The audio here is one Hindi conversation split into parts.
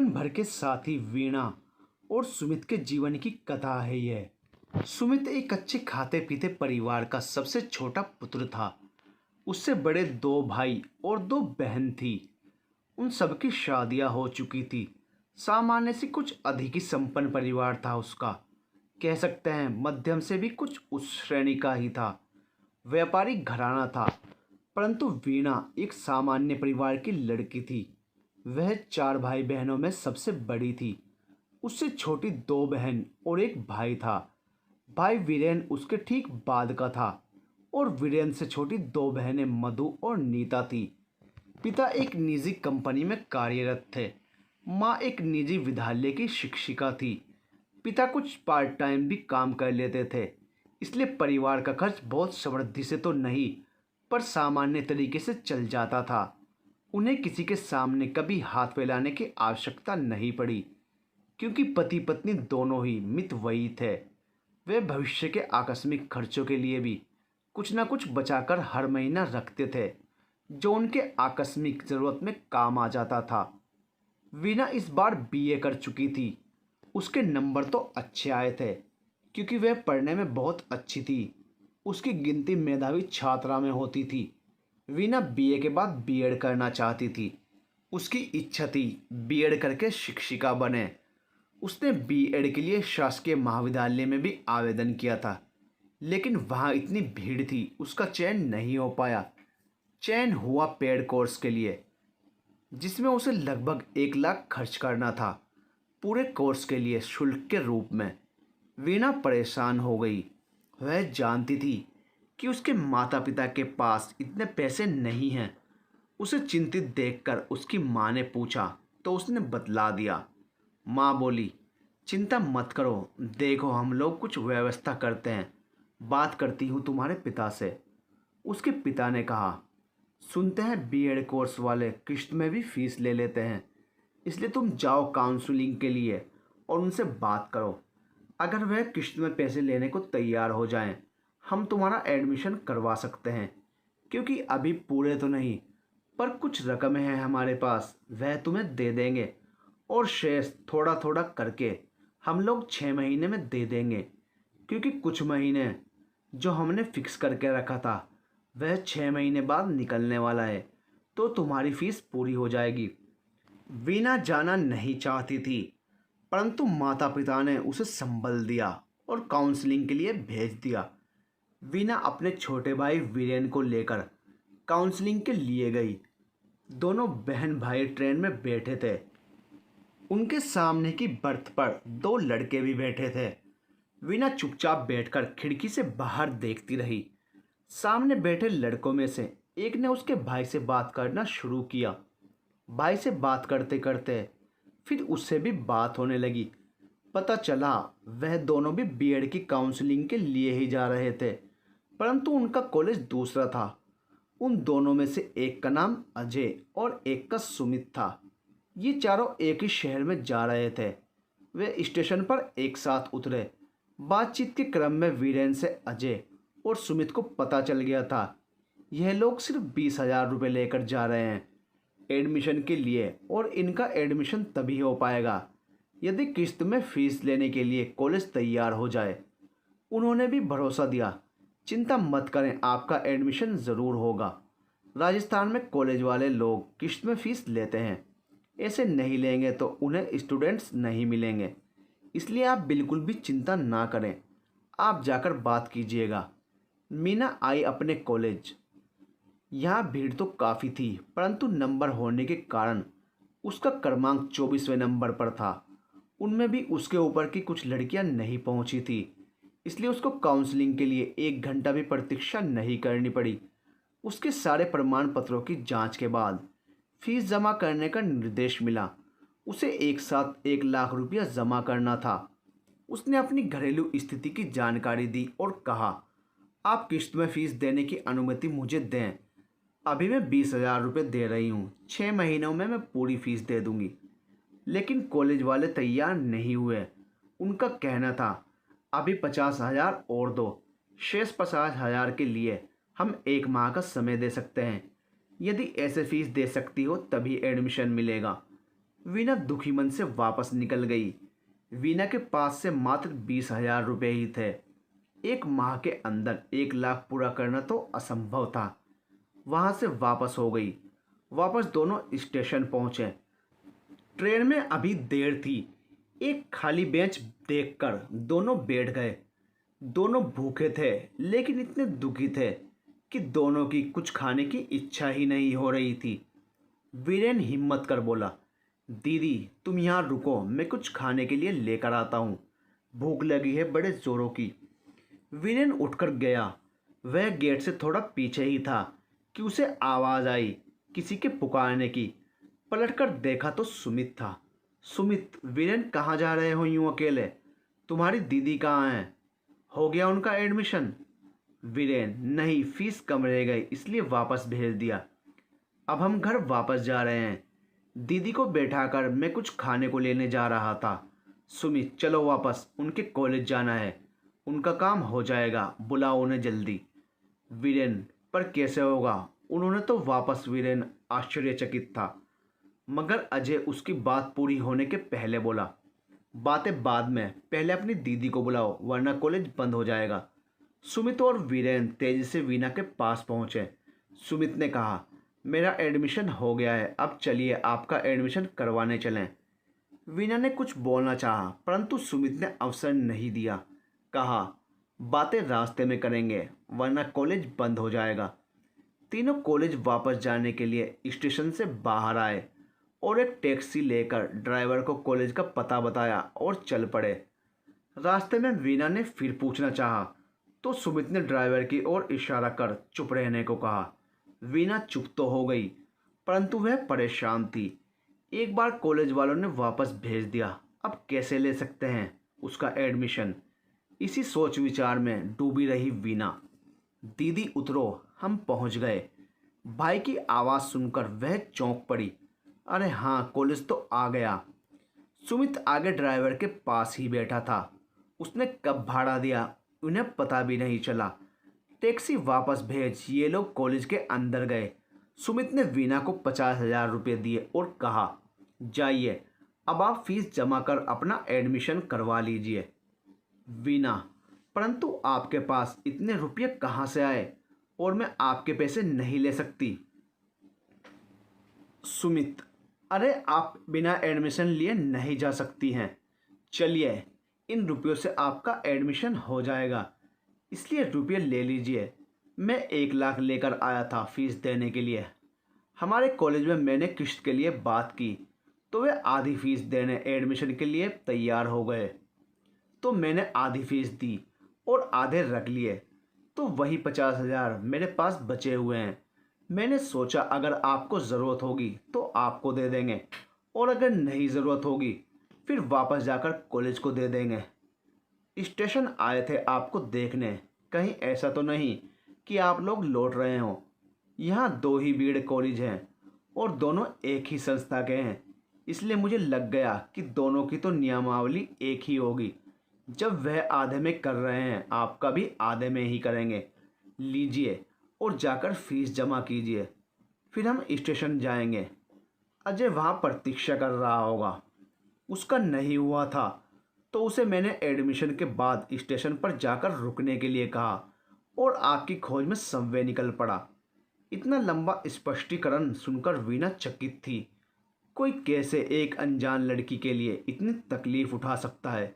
बचपन भर के साथी वीणा और सुमित के जीवन की कथा है यह। सुमित एक अच्छे खाते पीते परिवार का सबसे छोटा पुत्र था। उससे बड़े दो भाई और दो बहन थी। उन सबकी शादियां हो चुकी थी। सामान्य से कुछ अधिक ही संपन्न परिवार था उसका। कह सकते हैं मध्यम से भी कुछ उस श्रेणी का ही था। व्यापारिक घराना था। परंतु वीणा एक सामान्य परिवार की लड़की थी। वह चार भाई बहनों में सबसे बड़ी थी। उससे छोटी दो बहन और एक भाई था। भाई वीरेन उसके ठीक बाद का था और वीरेन से छोटी दो बहनें मधु और नीता थी। पिता एक निजी कंपनी में कार्यरत थे। माँ एक निजी विद्यालय की शिक्षिका थी। पिता कुछ पार्ट टाइम भी काम कर लेते थे, इसलिए परिवार का खर्च बहुत समृद्धि से तो नहीं पर सामान्य तरीके से चल जाता था। उन्हें किसी के सामने कभी हाथ फैलाने की आवश्यकता नहीं पड़ी, क्योंकि पति पत्नी दोनों ही मितव्ययी थे। वे भविष्य के आकस्मिक खर्चों के लिए भी कुछ न कुछ बचाकर हर महीना रखते थे, जो उनके आकस्मिक ज़रूरत में काम आ जाता था। वीणा इस बार बीए कर चुकी थी। उसके नंबर तो अच्छे आए थे, क्योंकि वह पढ़ने में बहुत अच्छी थी। उसकी गिनती मेधावी छात्रा में होती थी। वीणा बीए के बाद बीएड करना चाहती थी। उसकी इच्छा थी बीएड करके शिक्षिका बने। उसने बीएड के लिए शासकीय महाविद्यालय में भी आवेदन किया था, लेकिन वहाँ इतनी भीड़ थी उसका चयन नहीं हो पाया। चयन हुआ पेड कोर्स के लिए, जिसमें उसे लगभग 1 लाख खर्च करना था पूरे कोर्स के लिए शुल्क के रूप में। वीणा परेशान हो गई। वह जानती थी कि उसके माता पिता के पास इतने पैसे नहीं हैं। उसे चिंतित देखकर उसकी माँ ने पूछा तो उसने बतला दिया। माँ बोली, चिंता मत करो, देखो हम लोग कुछ व्यवस्था करते हैं, बात करती हूँ तुम्हारे पिता से। उसके पिता ने कहा, सुनते हैं बीएड कोर्स वाले किश्त में भी फीस ले लेते हैं, इसलिए तुम जाओ काउंसलिंग के लिए और उनसे बात करो। अगर वह किश्त में पैसे लेने को तैयार हो जाएं, हम तुम्हारा एडमिशन करवा सकते हैं, क्योंकि अभी पूरे तो नहीं पर कुछ रकम है हमारे पास, वह तुम्हें दे देंगे और शेष थोड़ा थोड़ा करके हम लोग 6 महीने में दे देंगे, क्योंकि कुछ महीने जो हमने फिक्स करके रखा था वह 6 महीने बाद निकलने वाला है, तो तुम्हारी फीस पूरी हो जाएगी। वीणा जाना नहीं चाहती थी, परंतु माता पिता ने उसे संबल दिया और काउंसलिंग के लिए भेज दिया। वीणा अपने छोटे भाई वीरेन को लेकर काउंसलिंग के लिए गई। दोनों बहन भाई ट्रेन में बैठे थे। उनके सामने की बर्थ पर दो लड़के भी बैठे थे। वीणा चुपचाप बैठकर खिड़की से बाहर देखती रही। सामने बैठे लड़कों में से एक ने उसके भाई से बात करना शुरू किया। भाई से बात करते करते फिर उससे भी बात होने लगी। पता चला वह दोनों भी बीएड की काउंसलिंग के लिए ही जा रहे थे, परंतु उनका कॉलेज दूसरा था। उन दोनों में से एक का नाम अजय और एक का सुमित था। ये चारों एक ही शहर में जा रहे थे। वे स्टेशन पर एक साथ उतरे। बातचीत के क्रम में वीरेन से अजय और सुमित को पता चल गया था यह लोग सिर्फ 20,000 रुपये लेकर जा रहे हैं एडमिशन के लिए, और इनका एडमिशन तभी हो पाएगा यदि किस्त में फीस लेने के लिए कॉलेज तैयार हो जाए। उन्होंने भी भरोसा दिया, चिंता मत करें, आपका एडमिशन ज़रूर होगा। राजस्थान में कॉलेज वाले लोग किस्त में फ़ीस लेते हैं, ऐसे नहीं लेंगे तो उन्हें स्टूडेंट्स नहीं मिलेंगे, इसलिए आप बिल्कुल भी चिंता ना करें, आप जाकर बात कीजिएगा। मीना आई अपने कॉलेज। यहाँ भीड़ तो काफ़ी थी, परंतु नंबर होने के कारण उसका क्रमांक 24वें नंबर पर था। उनमें भी उसके ऊपर की कुछ लड़कियाँ नहीं पहुँची थी, इसलिए उसको काउंसलिंग के लिए 1 घंटा भी प्रतीक्षा नहीं करनी पड़ी। उसके सारे प्रमाण पत्रों की जांच के बाद फीस जमा करने का निर्देश मिला। उसे एक साथ 1 लाख रुपया जमा करना था। उसने अपनी घरेलू स्थिति की जानकारी दी और कहा, आप किस्त में फीस देने की अनुमति मुझे दें। अभी मैं 20,000 रुपये दे रही हूँ, 6 महीनों में मैं पूरी फीस दे दूँगी। लेकिन कॉलेज वाले तैयार नहीं हुए। उनका कहना था, अभी 50,000 और दो, शेष 50,000 के लिए हम 1 माह का समय दे सकते हैं। यदि ऐसे फीस दे सकती हो तभी एडमिशन मिलेगा। वीना दुखी मन से वापस निकल गई। वीना के पास से मात्र 20,000 रुपये ही थे। एक माह के अंदर 1 लाख पूरा करना तो असंभव था। वहाँ से वापस हो गई। वापस दोनों स्टेशन पहुँचे। ट्रेन में अभी देर थी। एक खाली बेंच देखकर दोनों बैठ गए। दोनों भूखे थे लेकिन इतने दुखी थे कि दोनों की कुछ खाने की इच्छा ही नहीं हो रही थी। वीरेन हिम्मत कर बोला, दीदी तुम यहाँ रुको, मैं कुछ खाने के लिए लेकर आता हूँ। भूख लगी है बड़े ज़ोरों की। वीरेन उठकर गया। वह गेट से थोड़ा पीछे ही था कि उसे आवाज़ आई किसी के पुकारने की। पलटकर देखा तो सुमित था। सुमित, वीरेन कहाँ जा रहे हो यूँ अकेले? तुम्हारी दीदी कहाँ हैं? हो गया उनका एडमिशन? वीरेन, नहीं, फीस कम रह गई इसलिए वापस भेज दिया। अब हम घर वापस जा रहे हैं। दीदी को बैठाकर मैं कुछ खाने को लेने जा रहा था। सुमित, चलो वापस, उनके कॉलेज जाना है। उनका काम हो जाएगा, बुलाओ उन्हें जल्दी। वीरेन, पर कैसे होगा? उन्होंने तो वापस। वीरेन आश्चर्यचकित था, मगर अजय उसकी बात पूरी होने के पहले बोला, बातें बाद में, पहले अपनी दीदी को बुलाओ वरना कॉलेज बंद हो जाएगा। सुमित और वीरेन तेजी से वीना के पास पहुंचे। सुमित ने कहा, मेरा एडमिशन हो गया है, अब चलिए आपका एडमिशन करवाने चलें। वीना ने कुछ बोलना चाहा परंतु सुमित ने अवसर नहीं दिया। कहा, बातें रास्ते में करेंगे वरना कॉलेज बंद हो जाएगा। तीनों कॉलेज वापस जाने के लिए स्टेशन से बाहर आए और एक टैक्सी लेकर ड्राइवर को कॉलेज का पता बताया और चल पड़े। रास्ते में वीना ने फिर पूछना चाहा तो सुमित ने ड्राइवर की ओर इशारा कर चुप रहने को कहा। वीना चुप तो हो गई परंतु वह परेशान थी। एक बार कॉलेज वालों ने वापस भेज दिया, अब कैसे ले सकते हैं उसका एडमिशन? इसी सोच विचार में डूबी रही वीना। दीदी उतरो, हम पहुंच गए। भाई की आवाज़ सुनकर वह चौंक पड़ी। अरे हाँ, कॉलेज तो आ गया। सुमित आगे ड्राइवर के पास ही बैठा था। उसने कब भाड़ा दिया उन्हें पता भी नहीं चला। टैक्सी वापस भेज ये लोग कॉलेज के अंदर गए। सुमित ने वीना को 50,000 रुपये दिए और कहा, जाइए अब आप फीस जमा कर अपना एडमिशन करवा लीजिए। वीना, परंतु आपके पास इतने रुपये कहाँ से आए और मैं आपके पैसे नहीं ले सकती। सुमित, अरे आप बिना एडमिशन लिए नहीं जा सकती हैं। चलिए, इन रुपयों से आपका एडमिशन हो जाएगा, इसलिए रुपये ले लीजिए। मैं 1 लाख लेकर आया था फीस देने के लिए। हमारे कॉलेज में मैंने किश्त के लिए बात की तो वे आधी फीस देने एडमिशन के लिए तैयार हो गए, तो मैंने आधी फीस दी और आधे रख लिए, तो वही 50,000 मेरे पास बचे हुए हैं। मैंने सोचा अगर आपको ज़रूरत होगी तो आपको दे देंगे और अगर नहीं ज़रूरत होगी फिर वापस जाकर कॉलेज को दे देंगे। स्टेशन आए थे आपको देखने, कहीं ऐसा तो नहीं कि आप लोग लौट रहे हों। यहाँ 2 ही बीएड कॉलेज हैं और दोनों एक ही संस्था के हैं, इसलिए मुझे लग गया कि दोनों की तो नियमावली एक ही होगी। जब वह आधे में कर रहे हैं आपका भी आधे में ही करेंगे। लीजिए और जाकर फीस जमा कीजिए, फिर हम स्टेशन जाएंगे। अजय वहाँ प्रतीक्षा कर रहा होगा। उसका नहीं हुआ था तो उसे मैंने एडमिशन के बाद स्टेशन पर जाकर रुकने के लिए कहा और आपकी खोज में सबवे निकल पड़ा। इतना लंबा स्पष्टीकरण सुनकर वीना चकित थी। कोई कैसे एक अनजान लड़की के लिए इतनी तकलीफ उठा सकता है?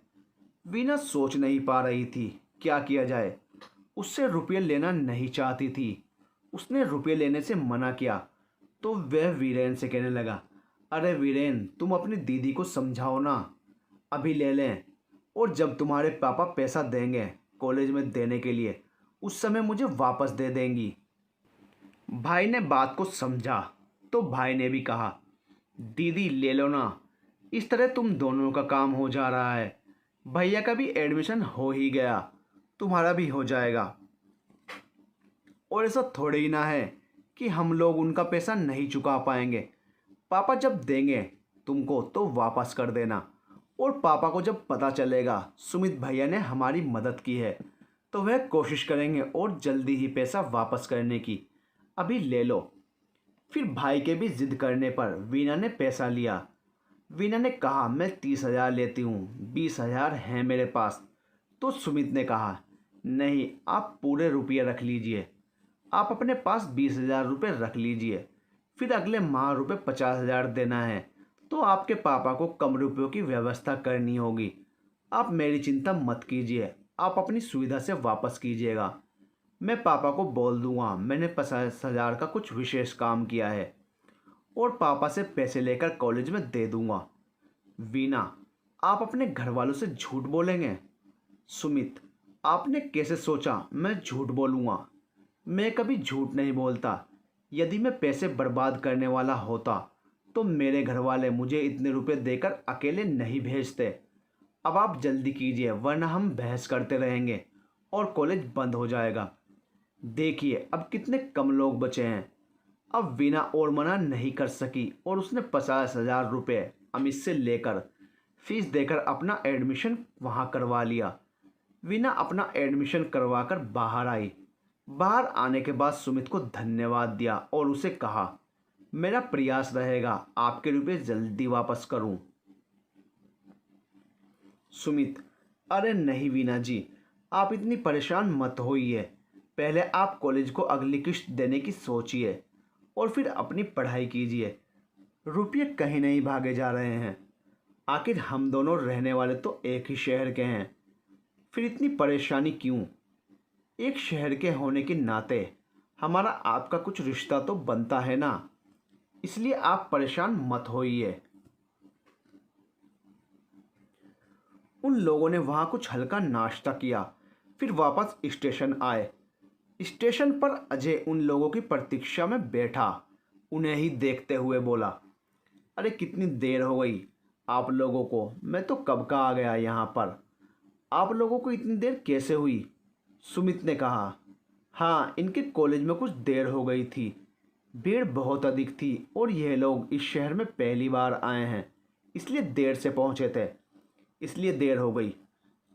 वीना सोच नहीं पा रही थी क्या किया जाए। उससे रुपये लेना नहीं चाहती थी। उसने रुपये लेने से मना किया तो वह वीरेन से कहने लगा, अरे वीरेन, तुम अपनी दीदी को समझाओ ना, अभी ले लें और जब तुम्हारे पापा पैसा देंगे कॉलेज में देने के लिए उस समय मुझे वापस दे देंगी। भाई ने बात को समझा तो भाई ने भी कहा, दीदी ले लो ना, इस तरह तुम दोनों का काम हो जा रहा है। भैया का भी एडमिशन हो ही गया, तुम्हारा भी हो जाएगा। और ऐसा थोड़े ही ना है कि हम लोग उनका पैसा नहीं चुका पाएंगे। पापा जब देंगे तुमको तो वापस कर देना, और पापा को जब पता चलेगा सुमित भैया ने हमारी मदद की है तो वह कोशिश करेंगे और जल्दी ही पैसा वापस करने की। अभी ले लो। फिर भाई के भी जिद करने पर वीना ने पैसा लिया। वीना ने कहा, मैं 30,000 लेती हूँ, 20,000 हैं मेरे पास। तो सुमित ने कहा, नहीं, आप पूरे रुपये रख लीजिए। आप अपने पास 20,000 रुपये रख लीजिए, फिर अगले माह रुपये 50,000 देना है, तो आपके पापा को कम रुपयों की व्यवस्था करनी होगी। आप मेरी चिंता मत कीजिए, आप अपनी सुविधा से वापस कीजिएगा। मैं पापा को बोल दूंगा मैंने 50,000 का कुछ विशेष काम किया है और पापा से पैसे लेकर कॉलेज में दे दूंगा। वीना, आप अपने घर वालों से झूठ बोलेंगे? सुमित, आपने कैसे सोचा मैं झूठ बोलूँगा? मैं कभी झूठ नहीं बोलता। यदि मैं पैसे बर्बाद करने वाला होता तो मेरे घर वाले मुझे इतने रुपए देकर अकेले नहीं भेजते। अब आप जल्दी कीजिए वरना हम बहस करते रहेंगे और कॉलेज बंद हो जाएगा। देखिए अब कितने कम लोग बचे हैं। अब वीना और मना नहीं कर सकी और उसने 50,000 रुपये अमित से लेकर फीस देकर अपना एडमिशन वहाँ करवा लिया। वीना अपना एडमिशन करवा कर बाहर आई। बाहर आने के बाद सुमित को धन्यवाद दिया और उसे कहा, मेरा प्रयास रहेगा आपके रुपये जल्दी वापस करूं। सुमित, अरे नहीं वीना जी, आप इतनी परेशान मत होइए। पहले आप कॉलेज को अगली किश्त देने की सोचिए और फिर अपनी पढ़ाई कीजिए। रुपये कहीं नहीं भागे जा रहे हैं। आखिर हम दोनों रहने वाले तो एक ही शहर के हैं, फिर इतनी परेशानी क्यों? एक शहर के होने के नाते हमारा आपका कुछ रिश्ता तो बनता है ना, इसलिए आप परेशान मत होइए। उन लोगों ने वहाँ कुछ हल्का नाश्ता किया, फिर वापस स्टेशन आए। स्टेशन पर अजय उन लोगों की प्रतीक्षा में बैठा उन्हें ही देखते हुए बोला, अरे कितनी देर हो गई आप लोगों को, मैं तो कब का आ गया यहाँ पर। आप लोगों को इतनी देर कैसे हुई? सुमित ने कहा, हाँ, इनके कॉलेज में कुछ देर हो गई थी। भीड़ बहुत अधिक थी और यह लोग इस शहर में पहली बार आए हैं, इसलिए देर से पहुँचे थे, इसलिए देर हो गई।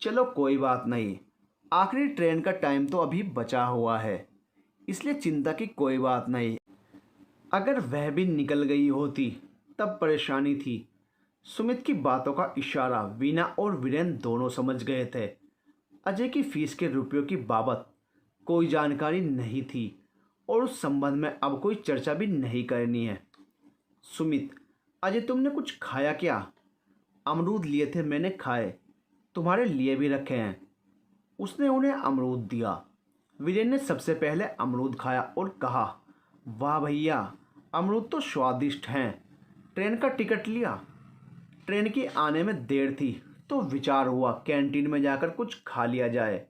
चलो कोई बात नहीं, आखिरी ट्रेन का टाइम तो अभी बचा हुआ है, इसलिए चिंता की कोई बात नहीं। अगर वह भी निकल गई होती तब परेशानी थी। सुमित की बातों का इशारा वीना और वीरेन दोनों समझ गए थे। अजय की फीस के रुपयों की बाबत कोई जानकारी नहीं थी और उस संबंध में अब कोई चर्चा भी नहीं करनी है। सुमित, अजय तुमने कुछ खाया क्या? अमरूद लिए थे मैंने खाए, तुम्हारे लिए भी रखे हैं। उसने उन्हें अमरूद दिया। वीरेन ने सबसे पहले अमरूद खाया और कहा, वाह भैया, अमरूद तो स्वादिष्ट हैं। ट्रेन का टिकट लिया? ट्रेन की आने में देर थी तो विचार हुआ कैंटीन में जाकर कुछ खा लिया जाए।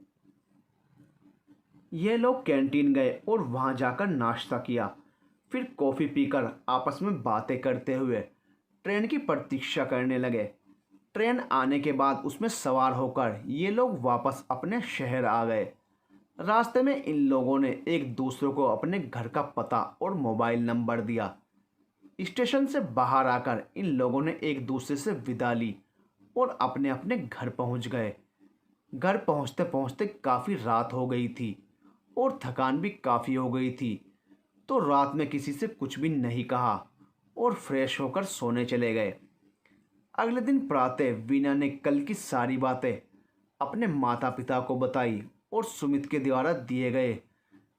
ये लोग कैंटीन गए और वहाँ जाकर नाश्ता किया, फिर कॉफ़ी पीकर आपस में बातें करते हुए ट्रेन की प्रतीक्षा करने लगे। ट्रेन आने के बाद उसमें सवार होकर ये लोग वापस अपने शहर आ गए। रास्ते में इन लोगों ने एक दूसरे को अपने घर का पता और मोबाइल नंबर दिया। स्टेशन से बाहर आकर इन लोगों ने एक दूसरे से विदा ली और अपने अपने घर पहुंच गए। घर पहुंचते पहुंचते काफ़ी रात हो गई थी और थकान भी काफ़ी हो गई थी, तो रात में किसी से कुछ भी नहीं कहा और फ्रेश होकर सोने चले गए। अगले दिन प्रातः वीना ने कल की सारी बातें अपने माता पिता को बताई और सुमित के द्वारा दिए गए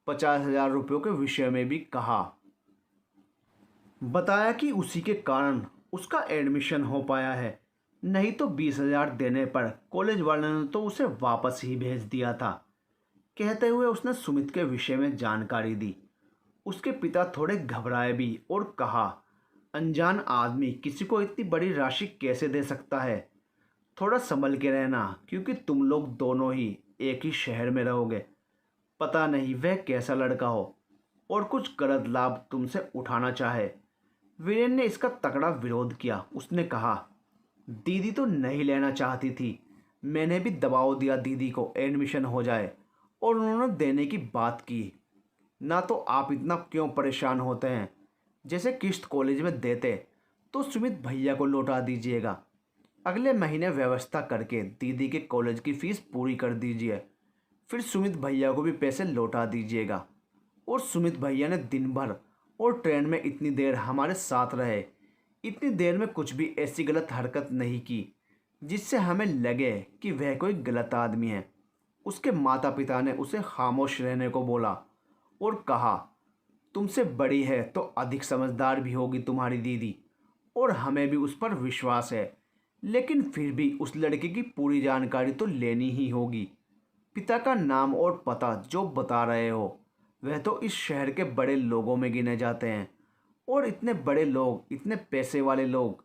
50,000 रुपयों के विषय में भी कहा। बताया कि उसी के कारण उसका एडमिशन हो पाया है, नहीं तो 20,000 देने पर कॉलेज वालों ने तो उसे वापस ही भेज दिया था। कहते हुए उसने सुमित के विषय में जानकारी दी। उसके पिता थोड़े घबराए भी और कहा, अनजान आदमी किसी को इतनी बड़ी राशि कैसे दे सकता है? थोड़ा संभल के रहना, क्योंकि तुम लोग दोनों ही एक ही शहर में रहोगे। पता नहीं वह कैसा लड़का हो और कुछ गलत लाभ तुमसे उठाना चाहे। वीरेन ने इसका तगड़ा विरोध किया। उसने कहा, दीदी तो नहीं लेना चाहती थी, मैंने भी दबाव दिया दीदी को एडमिशन हो जाए और उन्होंने देने की बात की। ना तो आप इतना क्यों परेशान होते हैं? जैसे किश्त कॉलेज में देते तो सुमित भैया को लौटा दीजिएगा। अगले महीने व्यवस्था करके दीदी के कॉलेज की फ़ीस पूरी कर दीजिए, फिर सुमित भैया को भी पैसे लौटा दीजिएगा। और सुमित भैया ने दिन भर और ट्रेन में इतनी देर हमारे साथ रहे, इतनी देर में कुछ भी ऐसी गलत हरकत नहीं की जिससे हमें लगे कि वह कोई गलत आदमी है। उसके माता पिता ने उसे खामोश रहने को बोला और कहा, तुमसे बड़ी है तो अधिक समझदार भी होगी तुम्हारी दीदी, और हमें भी उस पर विश्वास है, लेकिन फिर भी उस लड़के की पूरी जानकारी तो लेनी ही होगी। पिता का नाम और पता जो बता रहे हो वह तो इस शहर के बड़े लोगों में गिने जाते हैं, और इतने बड़े लोग, इतने पैसे वाले लोग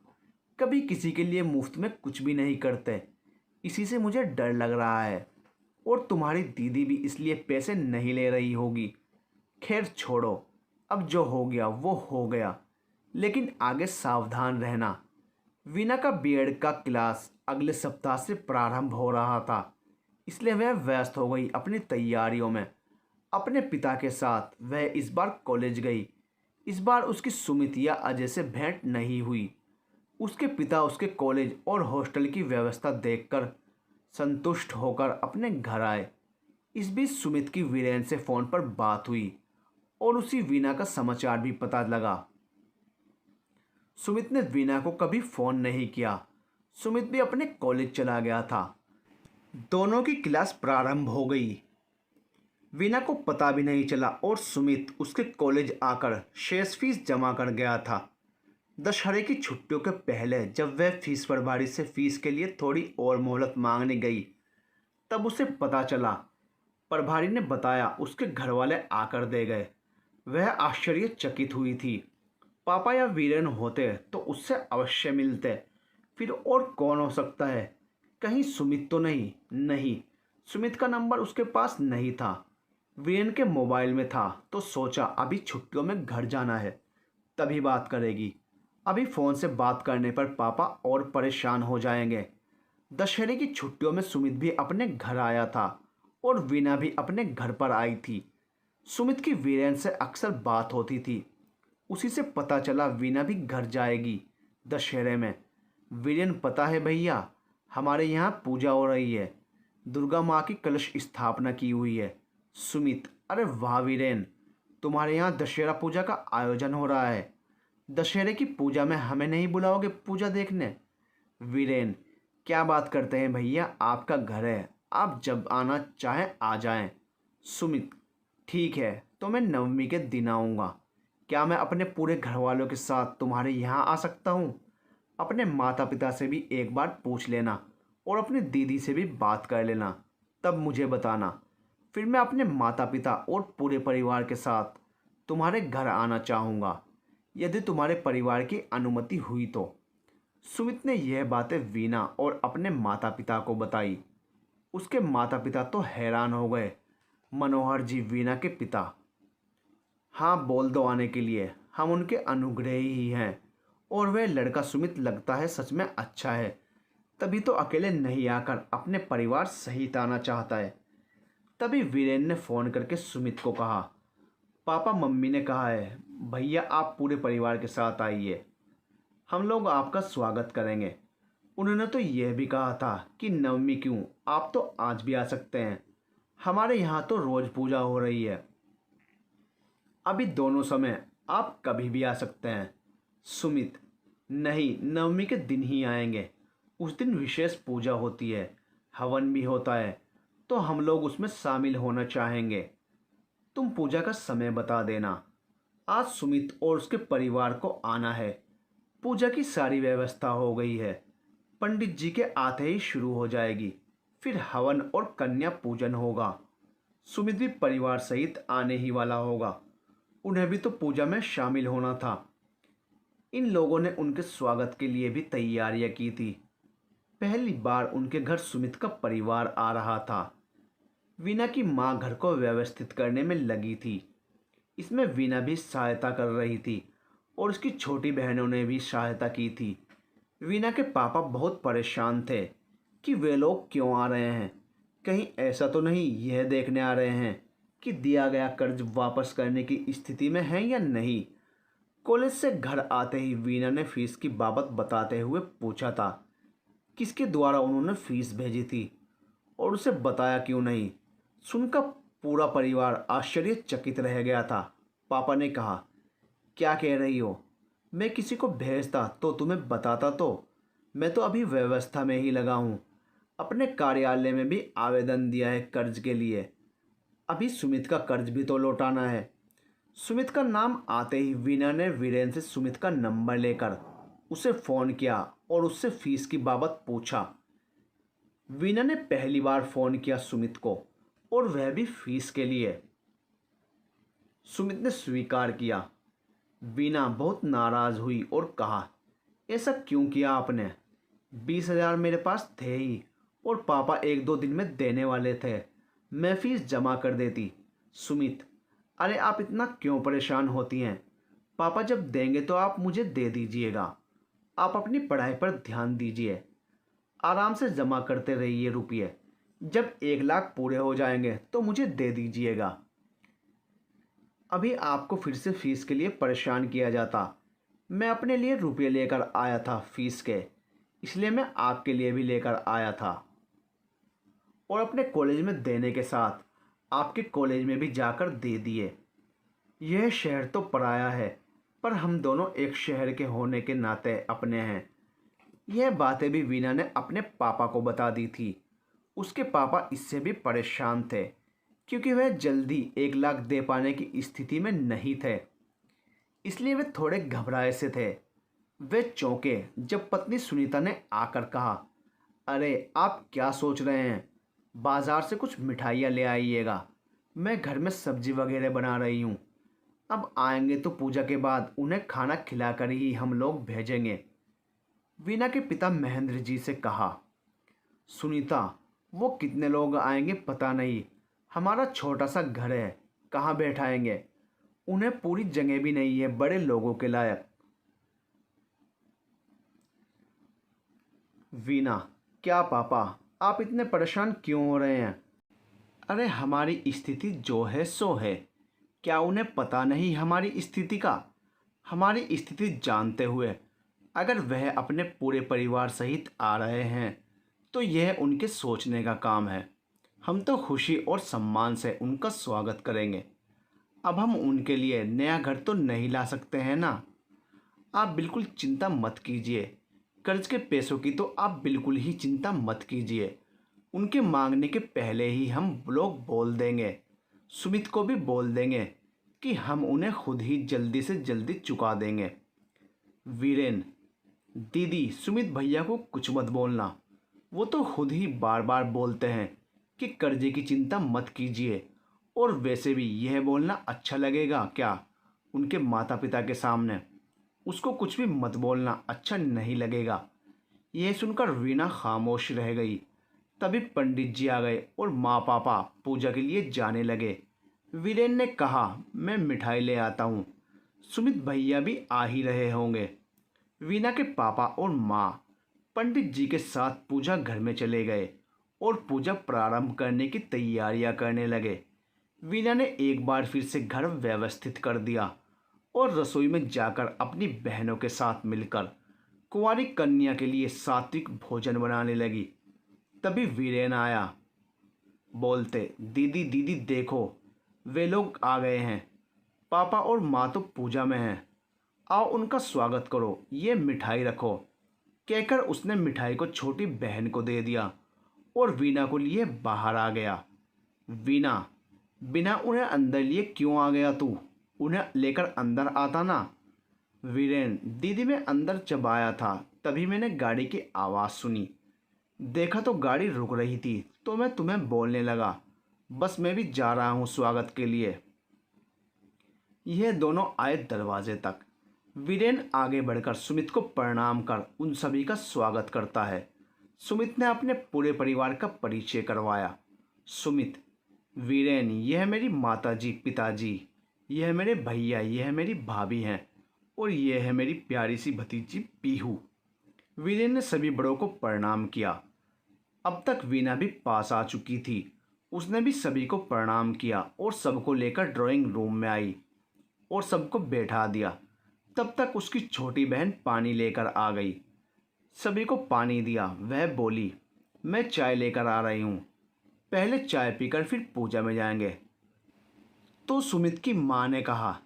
कभी किसी के लिए मुफ्त में कुछ भी नहीं करते। इसी से मुझे डर लग रहा है, और तुम्हारी दीदी भी इसलिए पैसे नहीं ले रही होगी। खैर छोड़ो, अब जो हो गया वो हो गया, लेकिन आगे सावधान रहना। वीना का बीएड का क्लास अगले सप्ताह से प्रारंभ हो रहा था, इसलिए वह व्यस्त हो गई अपनी तैयारियों में। अपने पिता के साथ वह इस बार कॉलेज गई। इस बार उसकी सुमित या अजय से भेंट नहीं हुई। उसके पिता उसके कॉलेज और हॉस्टल की व्यवस्था देखकर संतुष्ट होकर अपने घर आए। इस बीच सुमित की वीरेन से फ़ोन पर बात हुई और उसी वीना का समाचार भी पता लगा। सुमित ने वीना को कभी फ़ोन नहीं किया। सुमित भी अपने कॉलेज चला गया था। दोनों की क्लास प्रारंभ हो गई। वीना को पता भी नहीं चला और सुमित उसके कॉलेज आकर शेष फीस जमा कर गया था। दशहरे की छुट्टियों के पहले जब वह फीस प्रभारी से फीस के लिए थोड़ी और मोहलत मांगने गई, तब उसे पता चला। प्रभारी ने बताया उसके घर वाले आकर दे गए। वह आश्चर्यचकित हुई थी। पापा या वीरेन होते तो उससे अवश्य मिलते, फिर और कौन हो सकता है? कहीं सुमित तो नहीं? नहीं, सुमित का नंबर उसके पास नहीं था। वीरेन के मोबाइल में था, तो सोचा अभी छुट्टियों में घर जाना है, तभी बात करेगी। अभी फ़ोन से बात करने पर पापा और परेशान हो जाएंगे। दशहरे की छुट्टियों में सुमित भी अपने घर आया था और वीना भी अपने घर पर आई थी। सुमित की वीरेन से अक्सर बात होती थी। उसी से पता चला वीना भी घर जाएगी दशहरे में। वीरेन, पता है भैया, हमारे यहाँ पूजा हो रही है, दुर्गा माँ की कलश स्थापना की हुई है। सुमित, अरे वाह वीरेन, तुम्हारे यहाँ दशहरा पूजा का आयोजन हो रहा है। दशहरे की पूजा में हमें नहीं बुलाओगे पूजा देखने? वीरेन, क्या बात करते हैं भैया, आपका घर है, आप जब आना चाहें आ जाएं। सुमित, ठीक है, तो मैं नवमी के दिन आऊँगा। क्या मैं अपने पूरे घर वालों के साथ तुम्हारे यहाँ आ सकता हूँ? अपने माता पिता से भी एक बार पूछ लेना और अपनी दीदी से भी बात कर लेना, तब मुझे बताना। फिर मैं अपने माता पिता और पूरे परिवार के साथ तुम्हारे घर आना चाहूँगा, यदि तुम्हारे परिवार की अनुमति हुई तो। सुमित ने यह बातें वीना और अपने माता पिता को बताई। उसके माता पिता तो हैरान हो गए। मनोहर जी, वीना के पिता। हाँ, बोल दो आने के लिए, हम उनके अनुग्रही ही हैं, और वह लड़का सुमित लगता है सच में अच्छा है, तभी तो अकेले नहीं आकर अपने परिवार सहित आना चाहता है। तभी वीरेन ने फ़ोन करके सुमित को कहा, पापा मम्मी ने कहा है भैया आप पूरे परिवार के साथ आइए, हम लोग आपका स्वागत करेंगे। उन्होंने तो यह भी कहा था कि नवमी क्यों, आप तो आज भी आ सकते हैं, हमारे यहाँ तो रोज़ पूजा हो रही है। अभी दोनों समय आप कभी भी आ सकते हैं। सुमित, नहीं, नवमी के दिन ही आएंगे। उस दिन विशेष पूजा होती है, हवन भी होता है, तो हम लोग उसमें शामिल होना चाहेंगे। तुम पूजा का समय बता देना। आज सुमित और उसके परिवार को आना है। पूजा की सारी व्यवस्था हो गई है, पंडित जी के आते ही शुरू हो जाएगी, फिर हवन और कन्या पूजन होगा। सुमित भी परिवार सहित आने ही वाला होगा, उन्हें भी तो पूजा में शामिल होना था। इन लोगों ने उनके स्वागत के लिए भी तैयारियां की थी। पहली बार उनके घर सुमित का परिवार आ रहा था। वीना की माँ घर को व्यवस्थित करने में लगी थी। इसमें वीना भी सहायता कर रही थी और उसकी छोटी बहनों ने भी सहायता की थी। वीना के पापा बहुत परेशान थे कि वे लोग क्यों आ रहे हैं, कहीं ऐसा तो नहीं यह देखने आ रहे हैं कि दिया गया कर्ज वापस करने की स्थिति में है या नहीं। कॉलेज से घर आते ही वीना ने फीस की बाबत बताते हुए पूछा था किसके द्वारा उन्होंने फीस भेजी थी और उसे बताया क्यों नहीं। सुनकर पूरा परिवार आश्चर्यचकित रह गया था। पापा ने कहा, क्या कह रही हो? मैं किसी को भेजता तो तुम्हें बताता तो। मैं तो अभी व्यवस्था में ही लगा हूँ। अपने कार्यालय में भी आवेदन दिया है कर्ज के लिए। अभी सुमित का कर्ज भी तो लौटाना है। सुमित का नाम आते ही वीना ने वीरेन से सुमित का नंबर लेकर उसे फ़ोन किया और उससे फीस की बाबत पूछा। वीना ने पहली बार फ़ोन किया सुमित को, और वह भी फीस के लिए। सुमित ने स्वीकार किया। वीना बहुत नाराज़ हुई और कहा, ऐसा क्यों किया आपने? 20,000 मेरे पास थे ही, और पापा 1-2 दिन में देने वाले थे। मैं फीस जमा कर देती। सुमित, अरे आप इतना क्यों परेशान होती हैं? पापा जब देंगे तो आप मुझे दे दीजिएगा। आप अपनी पढ़ाई पर ध्यान दीजिए। आराम से जमा करते रहिए रुपये। जब 1 लाख पूरे हो जाएंगे तो मुझे दे दीजिएगा। अभी आपको फिर से फीस के लिए परेशान किया जाता। मैं अपने लिए रुपये लेकर आया था फीस के, इसलिए मैं आपके लिए भी लेकर आया था, और अपने कॉलेज में देने के साथ आपके कॉलेज में भी जाकर दे दिए। यह शहर तो पराया है, पर हम दोनों एक शहर के होने के नाते अपने हैं। यह बातें भी वीना ने अपने पापा को बता दी थी। उसके पापा इससे भी परेशान थे, क्योंकि वह जल्दी 1 लाख दे पाने की स्थिति में नहीं थे। इसलिए वे थोड़े घबराए से थे। वे चौंके जब पत्नी सुनीता ने आकर कहा, अरे आप क्या सोच रहे हैं? बाजार से कुछ मिठाइयाँ ले आइएगा। मैं घर में सब्जी वगैरह बना रही हूँ। अब आएंगे तो पूजा के बाद उन्हें खाना खिलाकर ही हम लोग भेजेंगे। वीना के पिता महेंद्र जी से कहा, सुनीता, वो कितने लोग आएंगे पता नहीं। हमारा छोटा सा घर है, कहाँ बैठाएंगे? उन्हें पूरी जगह भी नहीं है बड़े लोगों के लायक। वीना, क्या पापा, आप इतने परेशान क्यों हो रहे हैं? अरे हमारी स्थिति जो है सो है। क्या उन्हें पता नहीं हमारी स्थिति का? हमारी स्थिति जानते हुए अगर वह अपने पूरे परिवार सहित आ रहे हैं तो यह उनके सोचने का काम है। हम तो खुशी और सम्मान से उनका स्वागत करेंगे। अब हम उनके लिए नया घर तो नहीं ला सकते हैं ना। आप बिल्कुल चिंता मत कीजिए। कर्ज के पैसों की तो आप बिल्कुल ही चिंता मत कीजिए। उनके मांगने के पहले ही हम लोग बोल देंगे। सुमित को भी बोल देंगे कि हम उन्हें खुद ही जल्दी से जल्दी चुका देंगे। वीरेन, दीदी, सुमित भैया को कुछ मत बोलना। वो तो खुद ही बार बार बोलते हैं कि कर्जे की चिंता मत कीजिए, और वैसे भी यह बोलना अच्छा लगेगा क्या उनके माता पिता के सामने? उसको कुछ भी मत बोलना, अच्छा नहीं लगेगा। यह सुनकर वीणा खामोश रह गई। तभी पंडित जी आ गए और माँ पापा पूजा के लिए जाने लगे। वीरेन ने कहा, मैं मिठाई ले आता हूँ। सुमित भैया भी आ ही रहे होंगे। वीना के पापा और माँ पंडित जी के साथ पूजा घर में चले गए और पूजा प्रारंभ करने की तैयारियां करने लगे। वीना ने एक बार फिर से घर व्यवस्थित कर दिया और रसोई में जाकर अपनी बहनों के साथ मिलकर कुंवारी कन्या के लिए सात्विक भोजन बनाने लगी। तभी वीरेन आया, बोलते, दीदी दीदी देखो, वे लोग आ गए हैं। पापा और माँ तो पूजा में हैं। आओ उनका स्वागत करो, ये मिठाई रखो। कहकर उसने मिठाई को छोटी बहन को दे दिया और वीना को लिए बाहर आ गया। वीना, बिना उन्हें अंदर लिए क्यों आ गया तू? उन्हें लेकर अंदर आता ना। वीरेन, दीदी मैं अंदर जब आया था तभी मैंने गाड़ी की आवाज़ सुनी। देखा तो गाड़ी रुक रही थी तो मैं तुम्हें बोलने लगा। बस मैं भी जा रहा हूँ स्वागत के लिए। यह दोनों आए दरवाजे तक। वीरेन आगे बढ़कर सुमित को प्रणाम कर उन सभी का स्वागत करता है। सुमित ने अपने पूरे परिवार का परिचय करवाया। सुमित, वीरेन, यह मेरी माताजी पिताजी, यह मेरे भैया, यह मेरी भाभी हैं, और यह है मेरी प्यारी सी भतीजी पीहू। वीरेन ने सभी बड़ों को प्रणाम किया। अब तक वीना भी पास आ चुकी थी। उसने भी सभी को प्रणाम किया और सबको लेकर ड्राइंग रूम में आई और सबको बैठा दिया। तब तक उसकी छोटी बहन पानी लेकर आ गई। सभी को पानी दिया। वह बोली, मैं चाय लेकर आ रही हूँ। पहले चाय पीकर फिर पूजा में जाएंगे। तो सुमित की माँ ने कहा,